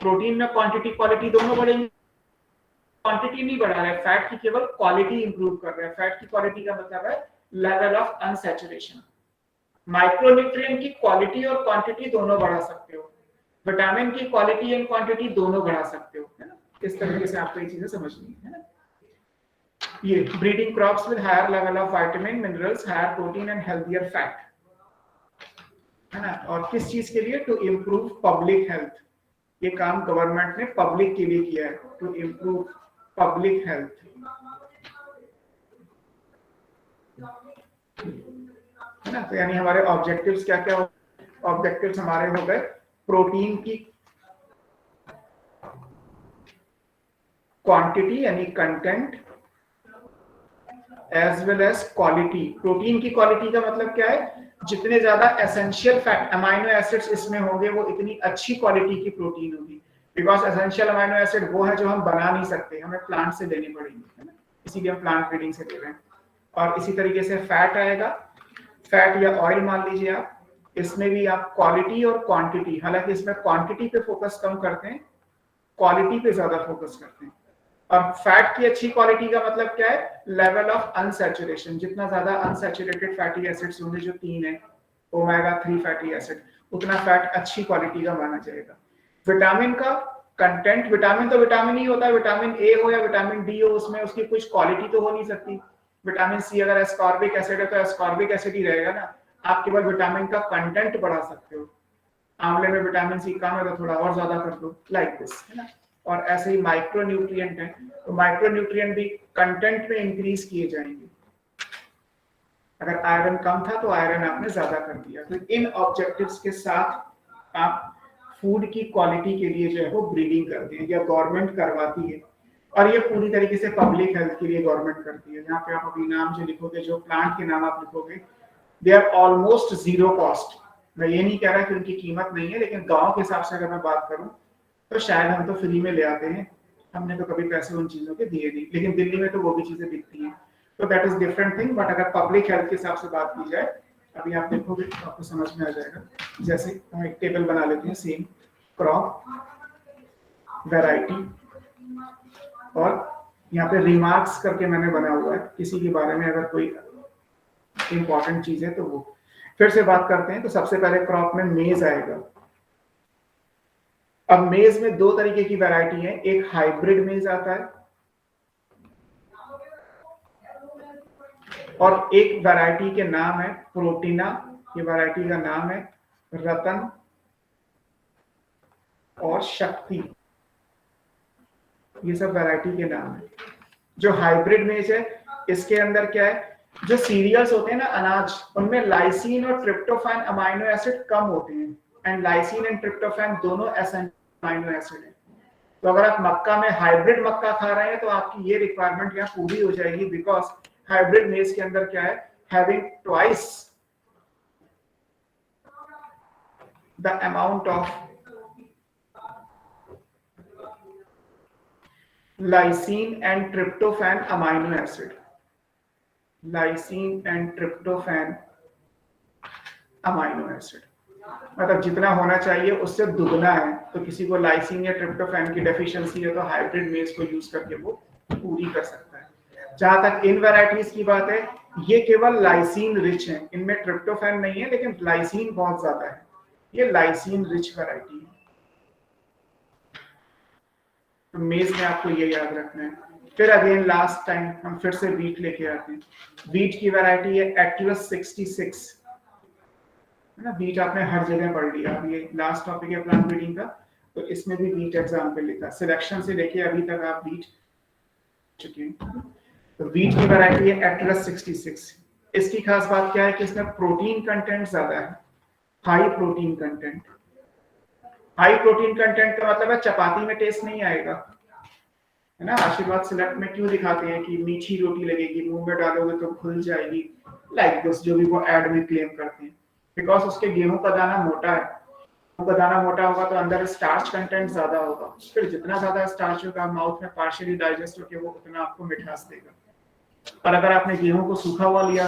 प्रोटीन में क्वांटिटी क्वालिटी दोनों बढ़ेंगी। क्वांटिटी नहीं बढ़ा रहा है, फैट की केवल क्वालिटी इंप्रूव कर रहा है। फैट की क्वालिटी का मतलब है लेवल ऑफ अनसैचुरेशन। माइक्रोन्यूट्रिएंट की क्वालिटी और क्वांटिटी दोनों बढ़ा सकते हो, विटामिन की क्वालिटी एंड क्वांटिटी दोनों बढ़ा सकते हो, है ना। इस तरीके से आपको ये चीजें समझनी है ना। ये breeding crops with higher level of vitamin, minerals, higher protein and healthier fat, है ना। और किस चीज के लिए? To improve public health. ये काम गवर्नमेंट ने पब्लिक के लिए किया है, टू इम्प्रूव पब्लिक हेल्थ, है ना। तो यानी हमारे ऑब्जेक्टिव्स क्या क्या? ऑब्जेक्टिव्स हमारे हो गए प्रोटीन की क्वांटिटी यानी content, as well as quality. Protein की क्वालिटी का मतलब क्या है? जितने ज्यादा एसेंशियल फैट अमाइनो एसिड्स इसमें होंगे वो इतनी अच्छी क्वालिटी की प्रोटीन होगी। बिकॉज एसेंशियल अमाइनो एसिड वो है जो हम बना नहीं सकते, हमें प्लांट से लेने पड़ेंगे, है ना। इसीलिए हम प्लांट ब्रीडिंग से ले रहे हैं। और इसी तरीके से फैट आएगा, फैट या ऑयल मान लीजिए आप, इसमें भी आप क्वालिटी और क्वांटिटी, हालांकि इसमें क्वांटिटी पे फोकस कम करते हैं, क्वालिटी पे ज्यादा फोकस करते हैं। और फैट की अच्छी क्वालिटी का मतलब क्या है? Level of unsaturation. जितना ज्यादा अनसैचुरेटेड फैटी एसिड्स होंगे, जो 3 है, ओमेगा 3 फैटी एसिड, उतना फैट अच्छी क्वालिटी का माना जाएगा। विटामिन का कंटेंट, विटामिन तो विटामिन ही होता है, विटामिन ए हो या विटामिन डी हो, उसमें उसकी कुछ क्वालिटी तो हो नहीं सकती। विटामिन सी अगर एस्कॉर्बिक एसिड है तो एस्कॉर्बिक एसिड ही रहेगा ना। आप केवल विटामिन का कंटेंट बढ़ा सकते हो। आंवले में विटामिन सी कम है तो थोड़ा और ज्यादा कर दो, लाइक दिस, है ना। और ऐसे ही माइक्रो न्यूट्रिएंट है, तो माइक्रो न्यूट्रिएंट भी कंटेंट में इंक्रीज किए जाएंगे। अगर आयरन कम था तो आयरन आपने ज्यादा कर दिया। तो इन ऑब्जेक्टिव्स के साथ आप फूड की क्वालिटी के लिए जो है वो ब्रीडिंग करते हैं या गवर्नमेंट करवाती है। और ये पूरी तरीके से पब्लिक हेल्थ के लिए गवर्नमेंट करती है। यहाँ पे आप अपनी नाम जो लिखोगे, जो प्लांट के नाम आप लिखोगे, they are almost zero cost. मैं ये नहीं कह रहा कि उनकी कीमत नहीं है, लेकिन गांव के हिसाब से अगर मैं बात करूं तो शायद हम तो फ्री में ले आते हैं, हमने तो कभी पैसे उन चीजों के दिए नहीं। लेकिन दिल्ली में तो वो भी चीजें बिकती हैं, तो that is different thing. But अगर पब्लिक हेल्थ के हिसाब से बात की जाए, अभी आप देखोगे तो आपको समझ में आ जाएगा। जैसे हम एक टेबल बना लेते हैं, सेम क्रॉप, वैरायटी, और यहाँ पे रिमार्क्स करके मैंने बना हुआ है, किसी के बारे में अगर कोई इंपॉर्टेंट चीज है तो वो। फिर से बात करते हैं, तो सबसे पहले क्रॉप में मेज आएगा। अब मेज में 2 तरीके की वैरायटी है, एक हाइब्रिड मेज आता है और एक वैरायटी के नाम है प्रोटीना। ये वैरायटी का नाम है रतन और शक्ति, ये सब वैरायटी के नाम है। जो हाइब्रिड मेज है, इसके अंदर क्या है? जो सीरियल्स होते हैं ना, अनाज, उनमें लाइसिन और ट्रिप्टोफैन अमाइनो एसिड कम होते हैं, एंड लाइसिन एंड ट्रिप्टोफैन दोनों एसेंशियल अमाइनो एसिड है। तो अगर आप मक्का में हाइब्रिड मक्का खा रहे हैं तो आपकी ये रिक्वायरमेंट यहाँ पूरी हो जाएगी, बिकॉज हाइब्रिड मेज के अंदर क्या है? Having twice the amount of lysine and tryptophan amino acid, lysine and tryptophan amino acid, मतलब जितना होना चाहिए उससे दुगना है। तो किसी को लाइसिन या ट्रिप्टोफैन की डेफिशिएंसी है तो हाइब्रिड मेज को यूज करके वो पूरी कर सकता है। जहां तक इन वैरायटीज की बात है, ये केवल लाइसिन रिच है, इनमें ट्रिप्टोफैन नहीं है लेकिन लाइसिन बहुत ज्यादा है, ये लाइसिन रिच वैरायटी है। तो मेज में आपको ये याद रखना है। फिर अगेन लास्ट टाइम हम फिर से वीट लेके आते हैं। वीट की वैरायटी है एटलस 66, है ना। वीट आपने हर जगह पढ़ लिया, अब ये लास्ट टॉपिक है प्लांट ब्रीडिंग का, तो इसमें भी वीट एग्जाम पे लिखा, सिलेक्शन से लेके अभी तक आप वीट चुके हैं। तो वीट की वैरायटी है एटलस 66। इसकी खास बात क्या है कि इसमें प्रोटीन कंटेंट ज्यादा है, high protein content. High protein content का मतलब है चपाती में टेस्ट नहीं आएगा, है ना। आशीर्वाद सिलेक्ट में क्यों दिखाते हैं कि मीठी रोटी लगेगी, मुंह में डालोगे तो खुल जाएगी, लाइक दिस, जो भी वो एड में क्लेम करते हैं, बिकॉज उसके गेहूं का दाना मोटा है। गेहूं का दाना मोटा होगा तो अंदर स्टार्च कंटेंट ज्यादा होगा, फिर जितना ज्यादा स्टार्च होगा माउथ में पार्शियली डाइजेस्ट होकर वो उतना आपको मिठास देगा। और अगर आपने गेहूं को सूखा हुआ लिया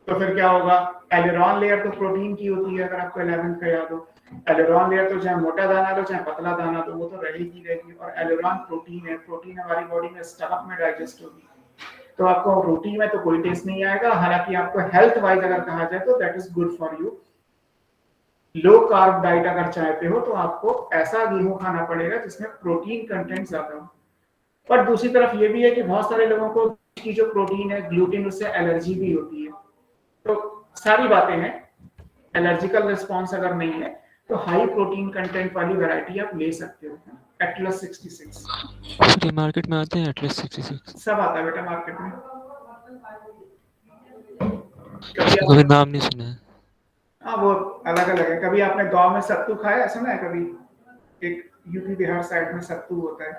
तो फिर क्या होगा, एलेरॉन लेयर तो प्रोटीन की होती है, अगर आपको 11th का याद हो। एलेरॉन लेयर तो चाहे मोटा दाना दो चाहे पतला दाना दो वो तो रहेगी रहेगी, और एलेरॉन प्रोटीन है, प्रोटीन हमारी बॉडी में स्टमक में डाइजेस्ट होगी, तो आपको रोटी में तो कोई टेस्ट नहीं आएगा। हालांकि आपको हेल्थ वाइज अगर कहा जाए तो that is good for you. Low carb diet अगर चाहते हो तो आपको ऐसा गेहूं खाना पड़ेगा जिसमें प्रोटीन कंटेंट ज्यादा हो। पर दूसरी तरफ ये भी है कि बहुत सारे लोगों को की जो प्रोटीन है ग्लूटेन, उससे एलर्जी भी होती है। तो सारी बातें हैं, एलर्जिकल रिस्पॉन्स अगर नहीं है तो हाई प्रोटीन कंटेंट वाली वैरायटी आप ले सकते हो। एटलस 66 फिर मार्केट में आते हैं एटलस 66, सब आता है बेटा मार्केट में। इसका कभी नाम नहीं सुना है। हाँ वो अलग अलग है। कभी आपने गांव में सत्तू खाया, सुना है कभी? एक यूपी बिहार साइड में सत्तू होता है,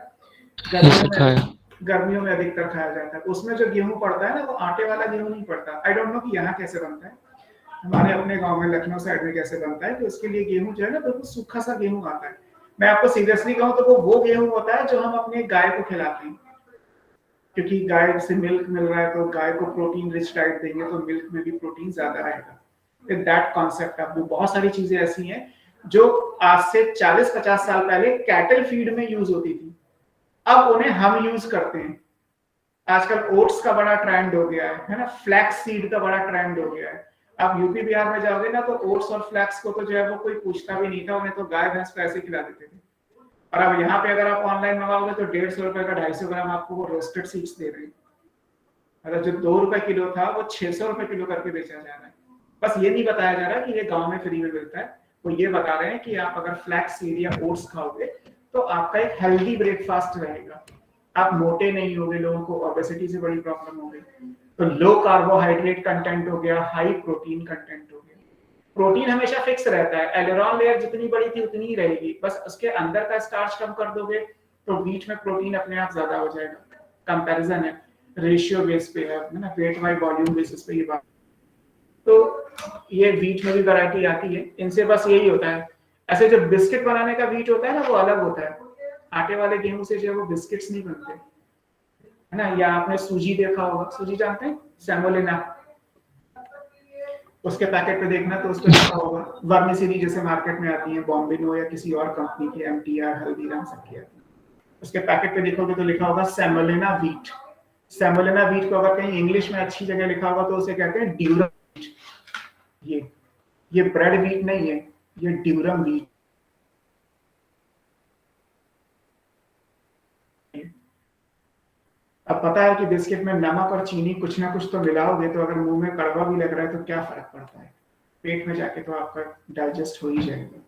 ये गर्मियों सीखा है। में, गर्मियों में अधिकतर खाया जाता है। उसमें जो गेहूं पड़ता है ना वो आटे वाला गेहूं नहीं पड़ता। आई डोंट नो कि यहाँ कैसे बनता है, हमारे अपने गांव में लखनऊ साइड में कैसे बनता है। तो इसके लिए गेहूं जो है ना बिल्कुल सूखा सा गेहूं आता है। मैं आपको सीरियसली कहूं तो वो गेहूं होता है जो हम अपने गाय को खिलाते हैं, क्योंकि गाय से मिल्क मिल रहा है तो गाय को प्रोटीन रिच डाइट देंगे तो मिल्क में भी प्रोटीन ज्यादा रहेगा। दैट कॉन्सेप्ट आपको, बहुत सारी चीजें ऐसी हैं जो आज से 40-50 साल पहले कैटल फीड में यूज होती थी, अब उन्हें हम यूज करते हैं। आजकल ओट्स का बड़ा ट्रेंड हो गया है ना, फ्लैक्स सीड का बड़ा ट्रेंड हो गया है। आप यूपी बिहार में जाओगे ना तो ओट्स और फ्लैक्स को तो जो है वो कोई पूछता भी नहीं था, उन्हें तो गाय भैंस को ऐसे खिला देते थे। और अब यहाँ पे अगर आप ऑनलाइन मंगाओगे तो 150 रुपए का 250 ग्राम आपको वो रोस्टेड सीड्स दे रहे हैं। मतलब जो 2 रुपए किलो था वो 600 रुपए किलो करके बेचा जा रहा है। बस ये नहीं बताया जा रहा कि ये गांव में फ्री में मिलता है, वो ये बता रहे हैं कि आप अगर फ्लैक्स सीड या ओट्स खाओगे तो आपका एक हेल्दी ब्रेकफास्ट रहेगा, आप मोटे नहीं होगे, लोगों को ओबेसिटी से बड़ी प्रॉब्लम हो गई। तो लो कार्बोहाइड्रेट कंटेंट हो गया, हाई प्रोटीन कंटेंट हो गया। प्रोटीन हमेशा फिक्स रहता है, एलेरॉन लेयर जितनी बड़ी थी उतनी ही रहेगी, बस उसके अंदर का स्टार्च कम कर दोगे तो बीच में प्रोटीन अपने आप ज्यादा हो जाएगा। कंपैरिजन है, रेशियो बेस पे है ना, वेट बाय वॉल्यूम बेसिस पे ये बात। तो ये वीट में भी वैरायटी आती है, इनसे बस यही होता है। ऐसे जो बिस्किट बनाने का वीट होता है ना वो अलग होता है, आटे वाले गेहूं से जो है वो बिस्किट्स नहीं बनते, है ना। या आपने सूजी देखा होगा, सूजी जानते हैं, सेमोलिना, उसके पैकेट पे देखना तो उस पर लिखा होगा वर्मिसेली, जैसे मार्केट में आती है बॉम्बिनो या किसी और कंपनी की, एमटीआर, हल्दीराम सब की आती है। उसके पैकेट पे देखोगे तो लिखा होगा सेमोलिना वीट। सेमोलिना वीट को अगर कहीं इंग्लिश में अच्छी जगह लिखा होगा तो उसे कहते हैं ड्यूरम वीट। ये ब्रेड वीट नहीं है, ये ड्यूरम वीट। अब पता है कि बिस्किट में नमक और चीनी कुछ ना कुछ तो मिलाओगे, तो अगर मुंह में कड़वा भी लग रहा है तो क्या फर्क पड़ता है, पेट में जाके तो आपका डाइजेस्ट हो ही जाएगा,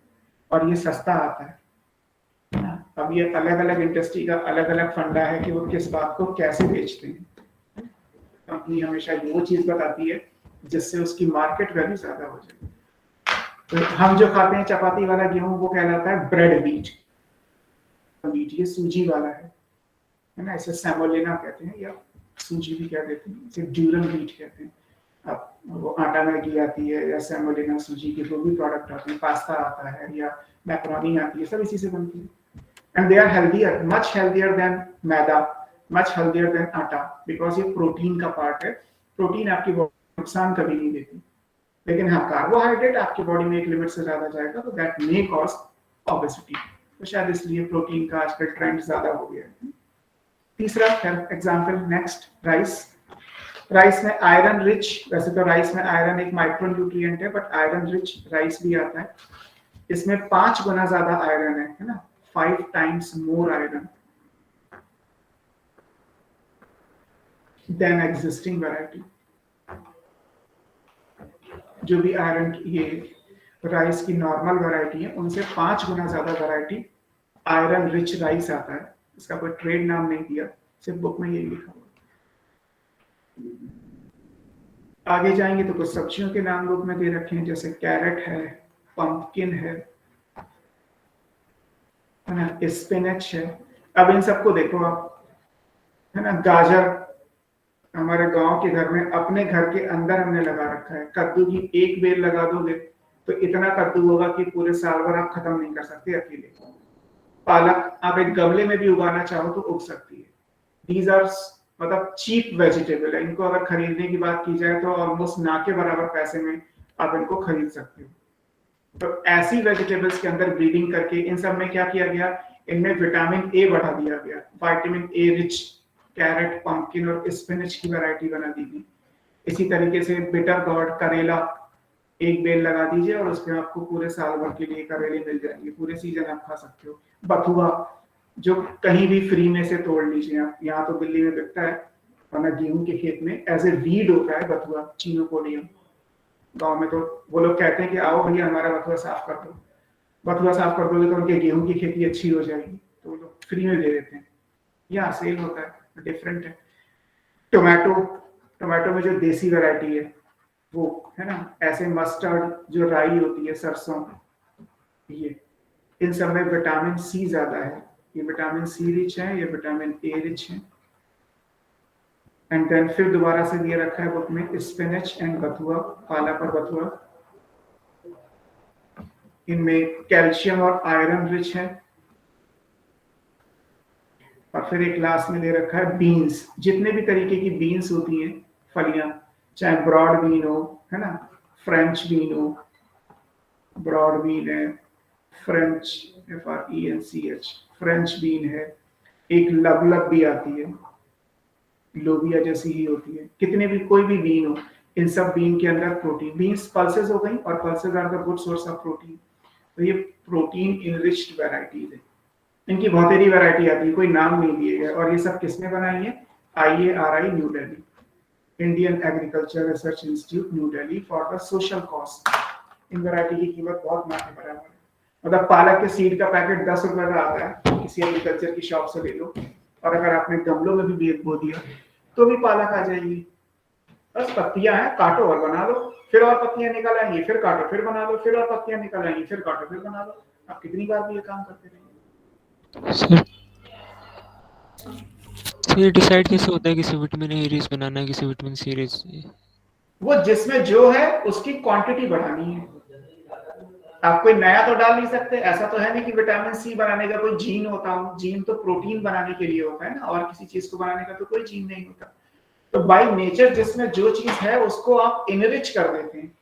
और ये सस्ता आता है। अब ये अलग अलग इंडस्ट्री का अलग अलग फंडा है कि वो किस बात को कैसे बेचते हैं। कंपनी हमेशा वो चीज बताती है जिससे उसकी मार्केट वैल्यू ज्यादा हो जाए। तो हम जो खाते हैं चपाती वाला गेहूं वो कहलाता है ब्रेड वीट। वीट ये सूजी वाला है ना, इसे सेमोलिना कहते हैं या सूजी भी कह देते हैं, इसे ड्यूरम वीट कहते हैं। अब वो आटा मैगी आती है या सेमोलिना सूजी के जो भी प्रोडक्ट आते हैं, पास्ता आता है या मैक्रोनी आती है, सब इसी से बनती है। and they are healthier, much healthier than maida, much healthier than आटा, because ये प्रोटीन का पार्ट है. प्रोटीन आपकी बॉडी को नुकसान कभी नहीं देती, लेकिन हाँ कार्बोहाइड्रेट आपकी बॉडी में एक लिमिट से ज्यादा जाएगा तो दैट मे कॉज ओबेसिटी. तो शायद इसलिए प्रोटीन का आजकल ट्रेंड ज्यादा हो गया है. तीसरा एग्जांपल नेक्स्ट, राइस. राइस में आयरन रिच, वैसे तो राइस में आयरन एक माइक्रोन्यूट्रिएंट है, बट आयरन रिच राइस भी आता है. इसमें 5 गुना ज्यादा आयरन है ना, 5 times more iron than existing variety. जो भी आयरन ये राइस की नॉर्मल वैरायटी है उनसे 5 गुना ज्यादा वैरायटी आयरन रिच राइस आता है. इसका कोई ट्रेड नाम नहीं दिया, सिर्फ बुक में यही लिखा हुआ. आगे जाएंगे तो कुछ सब्जियों के नाम बुक में दे रखे हैं, जैसे कैरेट है, पंपकिन है ना, स्पिनच है. अब इन सबको देखो आप, है ना, गाजर हमारे गांव के घर में अपने घर के अंदर हमने लगा रखा है. कद्दू की एक बेल लगा दोगे तो इतना कद्दू होगा कि पूरे साल भर आप खत्म नहीं कर सकते अकेले. पालक आप एक गमले में भी उगाना चाहो तो उग सकती है. दीज आर मतलब चीप वेजिटेबल है. इनको अगर खरीदने की बात की जाए तो ऑलमोस्ट ना के बराबर पैसे में आप इनको खरीद सकते हो. तो ऐसी वेजिटेबल्स के अंदर ब्रीडिंग करके इन सब में क्या किया गया, इनमें विटामिन ए बढ़ा दिया गया. Vitamin A rich carrot, pumpkin और स्पिनच की वैरायटी बना दी गई. इसी तरीके से बिटर गॉर्ड, करेला, एक बेल लगा दीजिए और उसमें आपको पूरे साल भर के लिए करेले मिल जाएंगे, पूरे सीजन आप खा सकते हो. बथुआ जो कहीं भी फ्री में से तोड़ लीजिए आप, यहाँ तो दिल्ली में बिकता है, वरना गेहूं के खेत में एज ए वीड होता है बथुआ, चीनोपोडियम. गांव में तो वो लोग कहते हैं कि आओ भैया हमारा बथुआ साफ कर दो. बथुआ साफ कर दोगे तो उनके गेहूं की खेती अच्छी हो जाएगी, तो वो लोग फ्री में दे देते हैं. यहाँ सेल होता है, डिफरेंट है. टोमेटो, टोमेटो में जो देसी वैरायटी है वो है ना, ऐसे मस्टर्ड जो राई होती है, सरसों, ये इन सब में विटामिन सी ज्यादा है. ये विटामिन सी रिच है, ये विटामिन ए रिच है. एंड देन फिर दोबारा से दिए रखा है बुक में स्पिनच एंड बथुआ, पालक और बथुआ. इनमें कैल्शियम और आयरन रिच है. और फिर एक लास्ट में दे रखा है बीन्स. जितने भी तरीके की बीन्स होती हैं, फलियां, चाहे ब्रॉड बीन हो, है ना, फ्रेंच बीन हो, ब्रॉड बीन है, फ्रेंच FRENCH फ्रेंच बीन है. एक लबलब भी आती है, लोबिया जैसी ही होती है. कितने भी कोई भी बीन हो, इन सब बीन के अंदर प्रोटीन, बीन्स पल्सेस हो गई और pulses are the good source of protein. तो ये प्रोटीन इनरिच्ड वैरायटीज है. इनकी बहुतेरी वैरायटी आती है, कोई नाम नहीं दिए गए. और ये सब किसने बनाई है, IARI new Delhi, Indian agriculture research institute new Delhi, for the social cause. In variety की कीमत बहुत ना के बराबर है. मतलब पालक के सीड का पैकेट 10 रुपए का आता है, किसी एग्रीकल्चर की शॉप से ले लो, और अगर आपने गमलों में भी बीज बो दिया तो भी पालक आ जाएगी. बस पत्तियां हैं, काटो और बना लो, फिर और पत्तियां निकल आएंगी, फिर काटो फिर बना लो, फिर और पत्तियां निकल आएंगी, फिर काटो फिर बना लो. आप कितनी बार भी ये काम करते रहेंगे. सर ये डिसाइड कैसे होता है किसी विटामिन ए रिच बनाना है, किसी विटामिन सी रिच? वो जिसमें जो है उसकी क्वांटिटी बढ़ानी है. आप कोई नया तो डाल नहीं सकते. ऐसा तो है नहीं कि विटामिन सी बनाने का कोई जीन होता हो. जीन तो प्रोटीन बनाने के लिए होता है ना, और किसी चीज को बनाने का तो कोई जीन नहीं होता. तो बाय नेचर जिसमें जो चीज है उसको आप इनरिच कर देते हैं.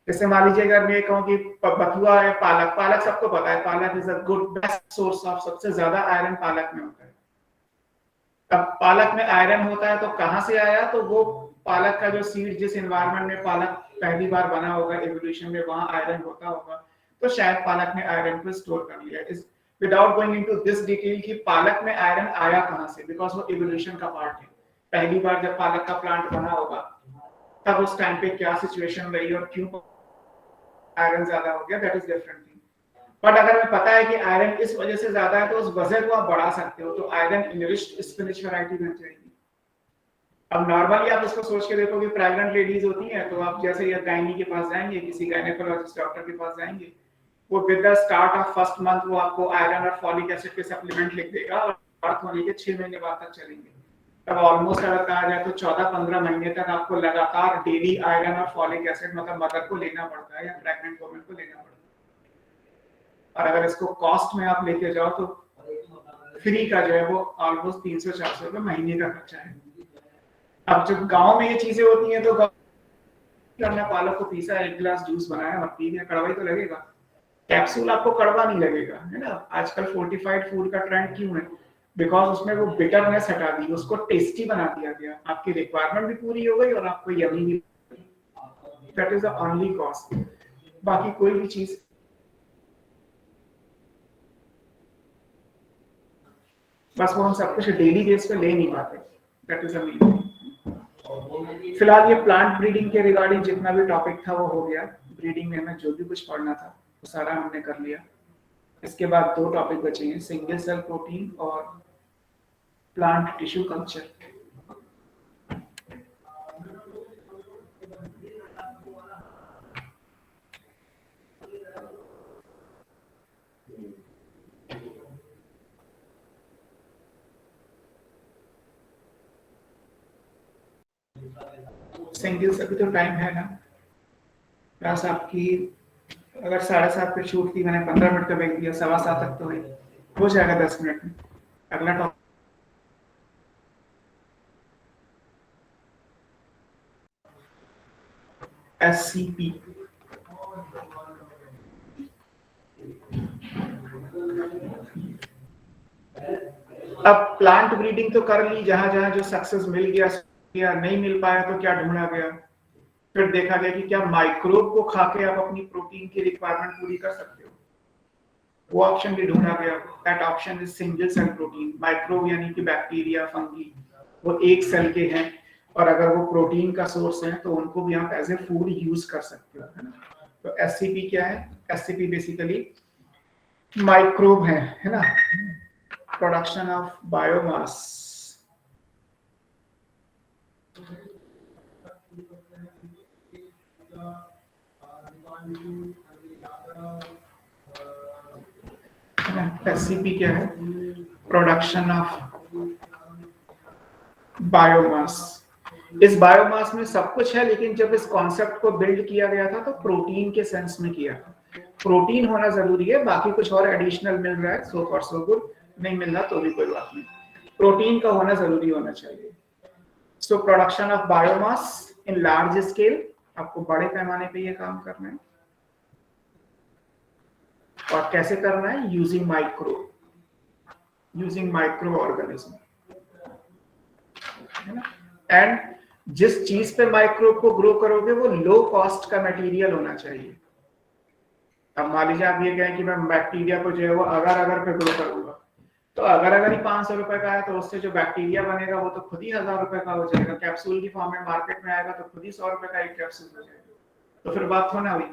जैसे मान लीजिए अगर मैं कहूँ कि बथुआ है, पालक, पालक सबको पता है, पालक is a good best source of, सबसे ज्यादा आयरन पालक में होता है. अब पालक में आयरन होता है तो कहां से आया, तो वो पालक का जो सीड, जिस एनवायरनमेंट में पालक पहली बार बना होगा एवोल्यूशन में, वहां आयरन होता होगा, तो शायद पालक ने आयरन को स्टोर कर लिया. इस without going into this detail कि पालक में आयरन आया कहां से, बिकॉज वो एवोल्यूशन का पार्ट है. पहली बार जब पालक का प्लांट बना होगा तब उस टाइम पे क्या सिचुएशन रही और क्यों आयरन ज्यादा हो गया, that is different thing. But अगर हमें पता है कि आयरन इस वजह से ज्यादा है तो उस वजह को आप बढ़ा सकते हो. तो आयरन इनरिच्ड स्पिनच वैरायटी बन जाएगी. अब नॉर्मली आप इसको सोच के देखो कि प्रेग्नेंट लेडीज होती हैं तो आप जैसे ये गायनी के पास जाएंगे, किसी गायनेकोलॉजिस्ट डॉक्टर के पास जाएंगे, वो with the start of first month वो आपको आयरन और फॉलिक एसिड के सप्लीमेंट लिख देगा और बर्थ होने के 6 महीने बाद तक चलेंगे. तब ऑलमोस्ट अगर कहा जाए तो 14-15 महीने तक आपको लगातार डेली आयरन और फॉलिक एसिड मतलब मदर को लेना पड़ता है या प्रेग्नेंट वुमन को लेना पड़ता है. और अगर इसको कॉस्ट में आप लेके जाओ तो फ्री का जो है वो ऑलमोस्ट 300-400 रुपए महीने का खर्चा है। अब जब गांव में ये चीजें होती हैं तो करना, पालक को पीसा, एक गिलास जूस बनाया और पी लिया, कड़वा ही तो लगेगा। कैप्सूल आपको कड़वा नहीं लगेगा, है ना। आजकल फोर्टिफाइड फूड का ट्रेंड क्यों है? बिकॉज उसमें वो बिटरनेस हटा दी, उसको टेस्टी बना दिया गया, आपकी रिक्वायरमेंट भी पूरी हो गई और आपको यमी भी। That is the only cost. बाकी कोई भी चीज बस वो हम सब कुछ डेली बेस पे ले नहीं पाते। दैट इज अ फिलहाल ये प्लांट ब्रीडिंग के रिगार्डिंग जितना भी टॉपिक था वो हो गया। ब्रीडिंग में हमें जो भी कुछ पढ़ना था वो सारा हमने कर लिया। इसके बाद 2 टॉपिक बचे हैं, सिंगल सेल प्रोटीन और प्लांट टिश्यू कल्चर। सिंगल से भी तो टाइम है ना, क्लास आपकी अगर 7:30 पे छूट थी, मैंने 15 मिनट का ब्रेक दिया, 7:15 तक तो हो जाएगा 10 मिनट में। अगला टॉपिक SCP। अब प्लांट ब्रीडिंग तो कर ली, जहां जहां जो सक्सेस मिल गया, नहीं मिल पाया तो क्या ढूंढा गया? फिर देखा गया कि क्या माइक्रोब को खा के आप अपनी प्रोटीन की रिक्वायरमेंट पूरी कर सकते हो। वो ऑप्शन भी ढूंढा गया। That option is single cell protein. Microbe यानी कि बैक्टीरिया, फंगी, वो एक सेल के हैं और अगर वो प्रोटीन का सोर्स है तो उनको भी आप एज ए फूड यूज कर सकते हो, है ना। तो SCP क्या है? SCP बेसिकली माइक्रोब है ना, प्रोडक्शन ऑफ बायोमास। SCP क्या है? Production of biomass. इस बायोमास में सब कुछ है, लेकिन जब इस कॉन्सेप्ट को बिल्ड किया गया था तो प्रोटीन के सेंस में किया। प्रोटीन होना जरूरी है, बाकी कुछ और एडिशनल मिल रहा है सो फॉर सो गुड, नहीं मिल रहा तो भी कोई बात नहीं, प्रोटीन का होना जरूरी होना चाहिए। So production of biomass in large scale, आपको बड़े पैमाने पे ये काम करना है। और कैसे करना है? यूजिंग माइक्रो ऑर्गेनिज्म, है ना। एंड जिस चीज पे माइक्रोब को ग्रो करोगे वो लो कॉस्ट का मटेरियल होना चाहिए। अब मान लीजिए आप ये कहें कि मैं बैक्टीरिया को जो है वो अगर पे ग्रो करूंगा, तो अगर ही 500 रुपए का है तो उससे जो बैक्टीरिया बनेगा वो तो खुद ही 1000 रुपए का हो जाएगा। कैप्सूल की फॉर्म में मार्केट में आएगा तो खुद ही 100 रुपए का एक कैप्सूल हो जाएगा। तो फिर बात होना हुई,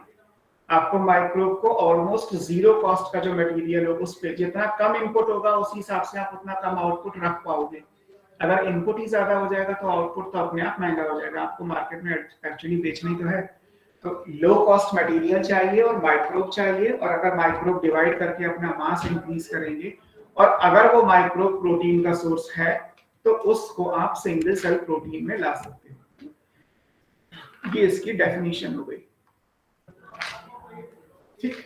आपको माइक्रोब को ऑलमोस्ट जीरो कॉस्ट का जो मटेरियल हो उस पे जितना कम इनपुट होगा उसी हिसाब से आप उतना कम आउटपुट रख पाओगे। अगर इनपुट ही ज्यादा हो जाएगा तो आउटपुट तो अपने आप महंगा हो जाएगा, आपको मार्केट में एक्चुअली बेचनी तो है। तो लो कॉस्ट मटेरियल चाहिए और माइक्रोब चाहिए, और अगर माइक्रोब डिवाइड करके अपना मास इंक्रीज करेंगे और अगर वो माइक्रोब प्रोटीन का सोर्स है तो उसको आप सिंगल सेल प्रोटीन में ला सकते हो। ये इसकी डेफिनेशन हो गई, ठीक।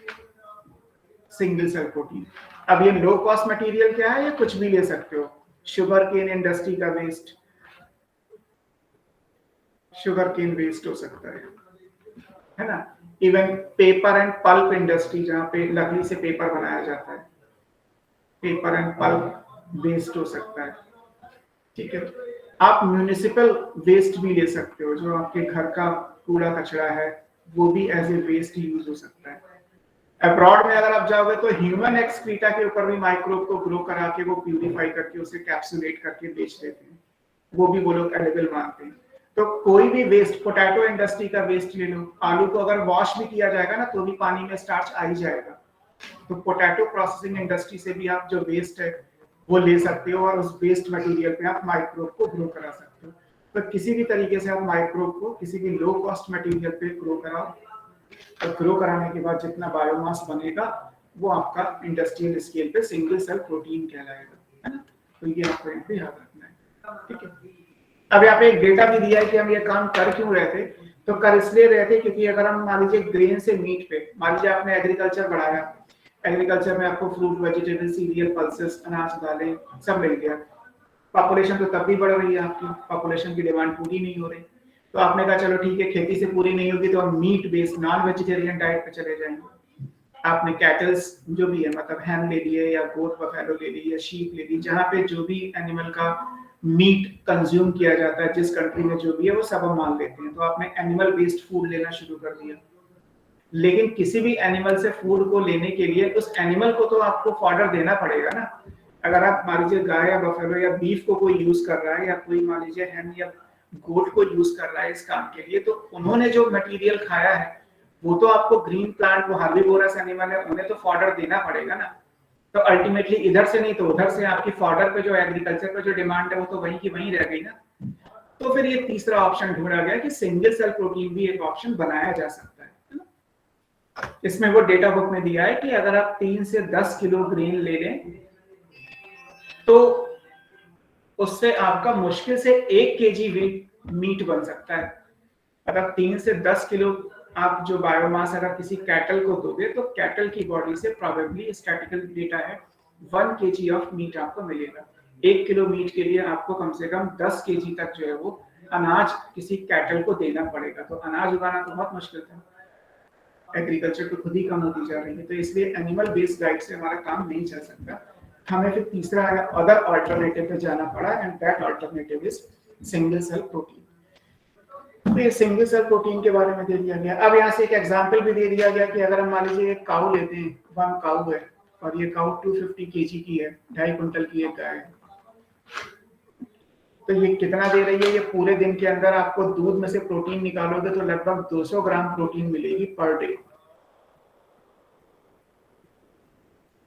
Single cell protein. अब ये लो कॉस्ट मटेरियल क्या है? ये कुछ भी ले सकते हो, शुगर केन इंडस्ट्री का वेस्ट, शुगर केन वेस्ट हो सकता है ना। Even paper and pulp industry, जहां पे लकड़ी से पेपर बनाया जाता है, पेपर एंड पल्प वेस्ट हो सकता है, ठीक है। आप म्युनिसिपल वेस्ट भी ले सकते हो, जो आपके घर का कूड़ा कचरा है वो भी एज ए वेस्ट यूज हो सकता है। अब्रॉड में अगर आप जाओगे तो ह्यूमन एक्सक्रीटा के ऊपर भी माइक्रोब को ग्रो करा के वो प्यूरिफाई करके उसे कैप्सुलेट करके बेच देते हैं, वो भी वो लोग एडिबल मानते हैं। तो कोई भी वेस्ट, पोटैटो इंडस्ट्री का वेस्ट ले लो, आलू को अगर वॉश भी किया जाएगा ना तो भी पानी में स्टार्च आ ही जाएगा। तो पोटैटो प्रोसेसिंग इंडस्ट्री से भी आप जो वेस्ट है वो ले सकते हो और उस वेस्ट मटेरियल पे आप माइक्रोब को ग्रो करा सकते हो। तो किसी भी तरीके से आप माइक्रोब को किसी भी लो कॉस्ट मटेरियल पे ग्रो कराओ, और ग्रो कराने के बाद जितना बायोमास बनेगा वो आपका इंडस्ट्रियल स्केल पे सिंगल सेल प्रोटीन कहलाएगा, है ना। तो ये आपको यहाँ पे याद रखना है, ठीक है। अब यहाँ पे एक डेटा भी दिया है कि हम ये काम कर क्यों रहे थे। तो कर इसलिए रहे थे क्योंकि अगर हम मान लीजिए ग्रेन से मीट पे, मान लीजिए आपने एग्रीकल्चर बढ़ाया, एग्रीकल्चर में आपको फ्रूट, वेजिटेबल, सीरियल, पल्सेस, अनाज, दालें सब मिल गया। पॉपुलेशन तो तब भी बढ़ रही है, आपकी पॉपुलेशन की डिमांड पूरी नहीं हो रही, तो आपने कहा चलो ठीक है, खेती से पूरी नहीं होगी तो हम meat based non vegetarian diet पे चले जाएंगे। आपने कैटल्स जो भी है, मतलब हैम ले लिए या गोट बफेलो ले ली या शीप ले ली, जहाँ पे जो भी एनिमल का मीट कंज्यूम किया जाता है, जिस कंट्री में जो भी है वो सब हम मान लेते हैं, तो आपने एनिमल बेस्ड फूड लेना शुरू कर दिया। लेकिन किसी भी एनिमल से फूड को लेने के लिए उस एनिमल को तो आपको फॉडर देना पड़ेगा ना। अगर आप मान लीजिए गाय या बफेलो या बीफ को कोई यूज कर रहा है, या कोई मान लीजिए हैम या गोट को यूज कर रहा है इस काम के लिए, तो उन्होंने जो मटेरियल खाया है वो तो आपको ग्रीन प्लांट, वो हर्बीवोरस एनिमल है, उन्हें तो फॉडर देना पड़ेगा ना। तो अल्टीमेटली इधर से नहीं तो उधर से आपकी फॉडर पे जो एग्रीकल्चर पे जो डिमांड है वो तो वहीं की वहीं रह गई ना। तो फिर ये तीसरा ऑप्शन ढूंढा गया कि सिंगल सेल प्रोटीन भी एक ऑप्शन बनाया जा सकता है ना? इसमें वो डेटा बुक में दिया है कि अगर आप 3 से 10 किलो ग्रेन ले लें तो उससे आपका मुश्किल से 1 केजी मीट बन सकता है। अगर 3 से 10 किलो आप जो बायोमास अगर किसी कैटल को दोगे तो कैटल की बॉडी से प्रोबेबली स्टैटिकल डेटा है 1 केजी ऑफ मीट आपको मिलेगा। 1 किलो मीट के लिए आपको कम से कम 10 केजी तक जो है वो अनाज किसी कैटल को देना पड़ेगा। तो अनाज उगाना तो बहुत मुश्किल था, एग्रीकल्चर तो खुद ही कम होती जा रही है, तो इसलिए एनिमल बेस्ड डाइट से हमारा काम नहीं चल सकता। हमें फिर तीसरा अदर अल्टरनेटिव पे जाना पड़ा, and that alternative is single cell protein. तो ये सिंगल सेल प्रोटीन के बारे में दे दिया गया। अब यहाँ से एक एग्जांपल भी दे दिया गया कि अगर हम मान लीजिए एक काऊ लेते हैं, वन काऊ है और ये काऊ 250 केजी की है, 2.5 कुंटल की एक गाय है, तो ये कितना दे रही है? ये पूरे दिन के अंदर आपको दूध में से प्रोटीन निकालोगे तो लगभग 200 ग्राम प्रोटीन मिलेगी पर डे,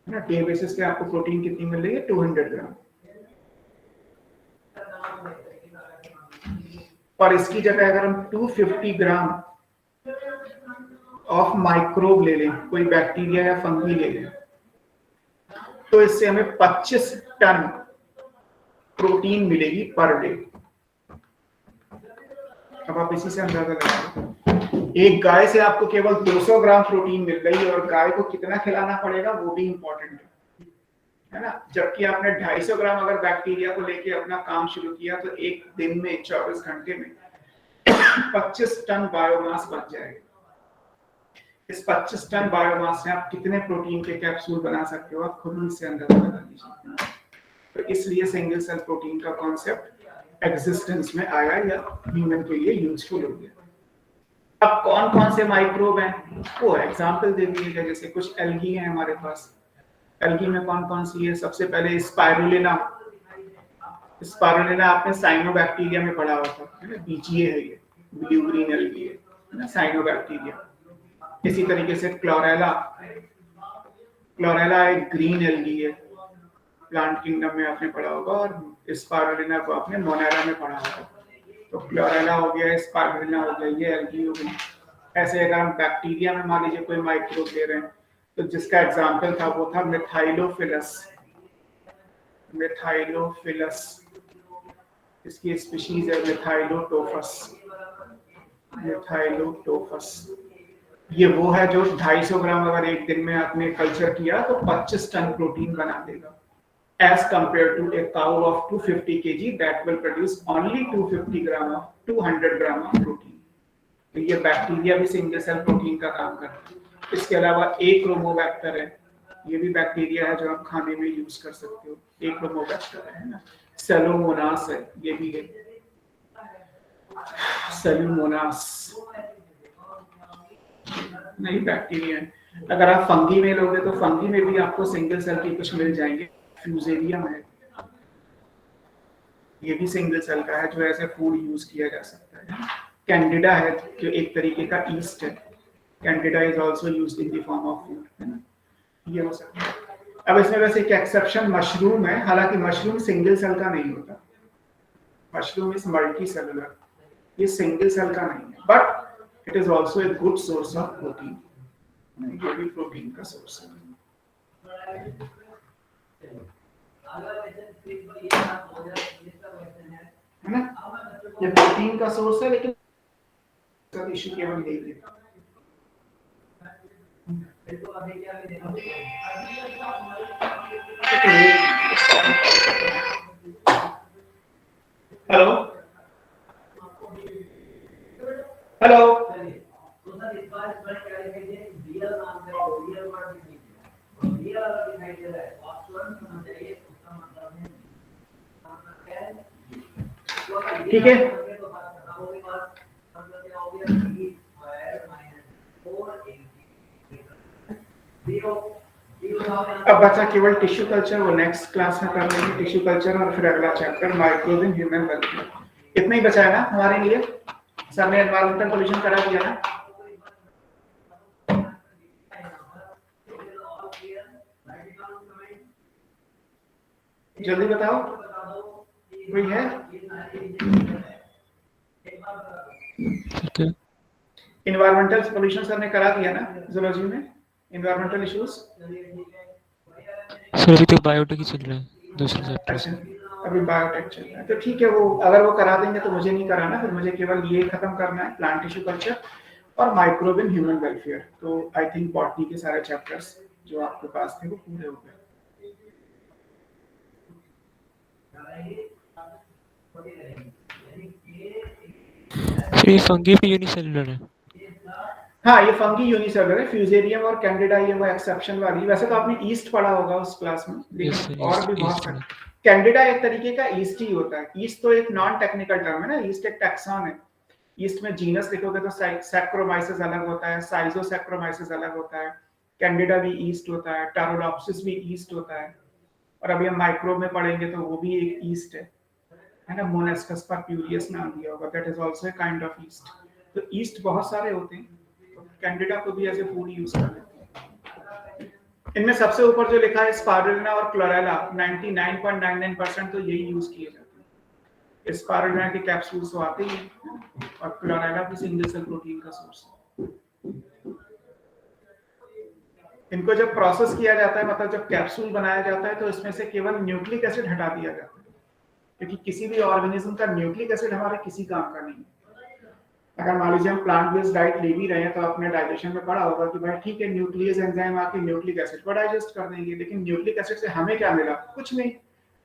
है ना। डे बेसिस पे आपको प्रोटीन कितनी मिल रही है? 200 ग्राम। और इसकी जगह अगर हम 250 ग्राम ऑफ माइक्रोब ले लें, कोई बैक्टीरिया या फंगी ले लें, तो इससे हमें 25 टन प्रोटीन मिलेगी पर डे। अब आप इसी से अंदाजा लगाओ, एक गाय से आपको केवल 200 ग्राम प्रोटीन मिल रही है, और गाय को कितना खिलाना पड़ेगा वो भी इंपॉर्टेंट है ना। जबकि आपने 250 ग्राम अगर बैक्टीरिया को लेके अपना काम शुरू किया तो एक दिन में 24 घंटे में 25 टन बायोमास बच जाएगा। इस 25 टन बायोमास से आप कितने प्रोटीन के कैप्सूल बना सकते हो, आप खुद ही इससे अंदाजा लगा लीजिए। तो इसलिए सिंगल सेल प्रोटीन का कॉन्सेप्ट एग्जिस्टेंस में आया या ह्यूमन के लिए यूजफुल हो गया। अब कौन कौन से माइक्रोब हैं वो एग्जांपल दे दिएगा। जैसे कुछ एल्गी हैं हमारे पास, एल्गी में कौन कौन सी है? सबसे पहले स्पाइरुलिना। स्पाइरुलिना आपने साइनोबैक्टीरिया में पढ़ा होता है ना, बीजीए है ये, ब्लू ग्रीन एल्गी है ना, साइनोबैक्टीरिया। इसी तरीके से क्लोरेला, क्लोरेला एक ग्रीन एल्गी है, प्लांट किंगडम में आपने पढ़ा होगा, और स्पाइरुलिना को आपने मोनेरा में पढ़ा होगा। तो क्लोरेला हो गया, स्पाइरुलिना हो गया, ये एल्गी हो गई। ऐसे अगर हम बैक्टीरिया में मान लीजिए कोई माइक्रोब ले रहे हैं, तो जिसका एग्जाम्पल था वो था मिथाइलोफिलस। मिथाइलोफिलस, इसकी स्पीशीज है मिथाइलोटोफस। मिथाइलोटोफस ये वो है जो 250 ग्राम अगर एक दिन में आपने कल्चर किया तो 25 टन प्रोटीन बना देगा, as compared to a cow of 250 kg that will produce only 250 gram of 200 gram of protein। तो ये बैक्टीरिया भी सिंगल सेल प्रोटीन का काम करता है। इसके अलावा एक्रोमोबैक्टर है, ये भी बैक्टीरिया है जो आप खाने में यूज कर सकते हो, एक्रोमोबैक्टर है ना। सेलोमोनास है, ये भी है सेलोमोनास, नहीं बैक्टीरिया है। अगर आप फंगी में लोगे तो फंगी में भी आपको सिंगल सेल के कुछ मिल जाएंगे। फ्यूजेरियम है, ये भी सिंगल सेल का है जो ऐसे फूड यूज किया जा सकता है। कैंडिडा है जो एक तरीके का ईस्ट है, Candida is also used in the form of food, है ना, ये हो सकता है। अब इसमें वैसे एक एक्सेप्शन मशरूम है, हालांकि मशरूम सिंगल सेल का नहीं होता, मशरूम इज मल्टी सेलुलर, ये सिंगल सेल का नहीं है, but it is also a good source of protein, ये भी प्रोटीन का सोर्स है ना। ये प्रोटीन का सोर्स है, लेकिन इशू केवल यही है। हेलो हेलो ठीक है। अब बचा केवल टिश्यू कल्चर, वो नेक्स्ट क्लास में कर लेंगे टिश्यू कल्चर और फिर अगला chapter microbe in human welfare. इतना ही बचा है ना हमारे लिए। सर ने एनवायरमेंटल पोल्यूशन करा दिया ना। जल्दी बताओ, कोई है? इन्वायरमेंटल पोल्यूशन सर ने करा दिया ना जूलॉजी में, इन्वायरमेंटल इश्यूज। सर अभी तो बायोटेक ही चल रहा है, दूसरा चैप्टर। अच्छा, अभी बायोटेक चल रहा है तो ठीक है, वो अगर वो करा देंगे तो मुझे नहीं कराना, फिर मुझे केवल ये खत्म करना है, प्लांट टिश्यू कल्चर और माइक्रोब इन ह्यूमन वेलफेयर। तो आई थिंक बॉटनी के सारे चैप्टर्स जो आपके पास थे वो पूरे हो गए। फिर ये फंगी भी यूनिसेलुलर है। हाँ, ये फंगी यूनिसेलुलर है, फ्यूजेरियम और कैंडिडा ये वो एक्सेप्शन वाली। वैसे तो आपने ईस्ट पढ़ा होगा उस क्लास में, लेकिन और भी बहुत सारे। कैंडिडा एक तरीके का ईस्ट ही होता है। ईस्ट तो एक नॉन टेक्निकल टर्म है ना, ईस्ट एक टैक्सॉन है। ईस्ट में जीनस लिखोगे तो सैक्रोमाइसिस अलग होता है, साइजोसैक्रोमाइसिस अलग होता है, कैंडिडा भी ईस्ट होता है, टारोडॉप्सिस भी ईस्ट होता है, और अभी हम माइक्रोब में पढ़ेंगे तो वो भी एक ईस्ट है ना, मोनेस्कस परप्यूरियस नाम दिया होगा, that is also a kind of east. तो ईस्ट बहुत सारे होते हैं, तो कैंडिडा को भी एज ए फूड यूज कर लेते हैं। इनमें सबसे ऊपर जो लिखा है स्पारुलिना और क्लोरेला, 99.99% तो यही यूज किए जाते हैं। स्पारुलिना के कैप्सूल्स तो आते ही हैं, और क्लोरेला भी सिंगल सेल प्रोटीन का सोर्स है। इनको जब प्रोसेस किया जाता है, मतलब जब कैप्सूल बनाया जाता है, तो इसमें से केवल न्यूक्लिक एसिड हटा दिया जाता है, क्योंकि किसी भी ऑर्गेनिज्म का न्यूक्लिक एसिड हमारे किसी काम का नहीं है। अगर मान लीजिए हम प्लांट बेस्ड डाइट ले भी रहे हैं, तो आपने डाइजेशन में पढ़ा होगा कि भाई ठीक है, न्यूक्लियस एंजाइम आके न्यूक्लिक एसिड को डाइजेस्ट कर देंगे, लेकिन न्यूक्लिक एसिड से हमें क्या मिला? कुछ नहीं।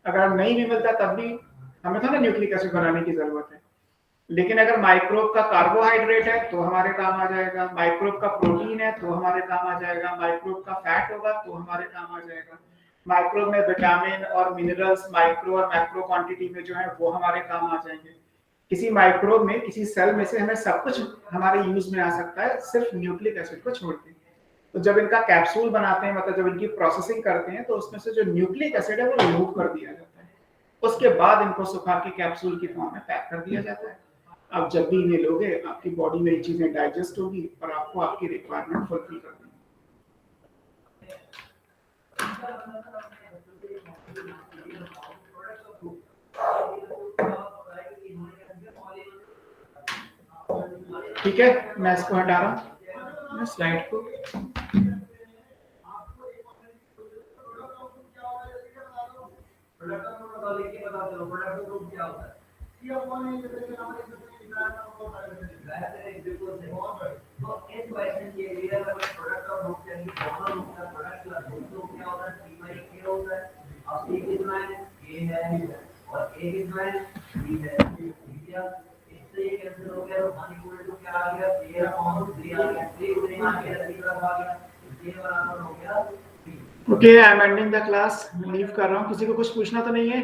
अगर नहीं भी मिलता तब भी हमें था ना न्यूक्लिक एसिड बनाने की जरूरत है। लेकिन अगर माइक्रोब का कार्बोहाइड्रेट है तो हमारे काम आ जाएगा, माइक्रोब का प्रोटीन है तो हमारे काम आ जाएगा, माइक्रोब का फैट होगा तो हमारे काम आ जाएगा, माइक्रोब में विटामिन और मिनरल्स माइक्रो और मैक्रो क्वांटिटी में जो है वो हमारे काम आ जाएंगे। किसी माइक्रोब में, किसी सेल में से हमें सब कुछ हमारे यूज में आ सकता है, सिर्फ न्यूक्लिक एसिड को छोड़ के। तो जब इनका कैप्सूल बनाते हैं, मतलब जब इनकी प्रोसेसिंग करते हैं, तो उसमें से जो न्यूक्लिक एसिड है वो रिमूव कर दिया जाता है। उसके बाद इनको सुखा के कैप्सूल की फॉर्म में पैक कर दिया जाता है। आप जब भी इन्हें लोगे, आपकी बॉडी में ये चीजें डाइजेस्ट होगी और आपको आपकी रिक्वायरमेंट फुलफिल कर देंगे। ठीक है, मैं इसको हटा रहा हूँ स्लाइड को। Okay, I am ending the class, leave कर रहा हूँ। किसी को कुछ पूछना तो नहीं है?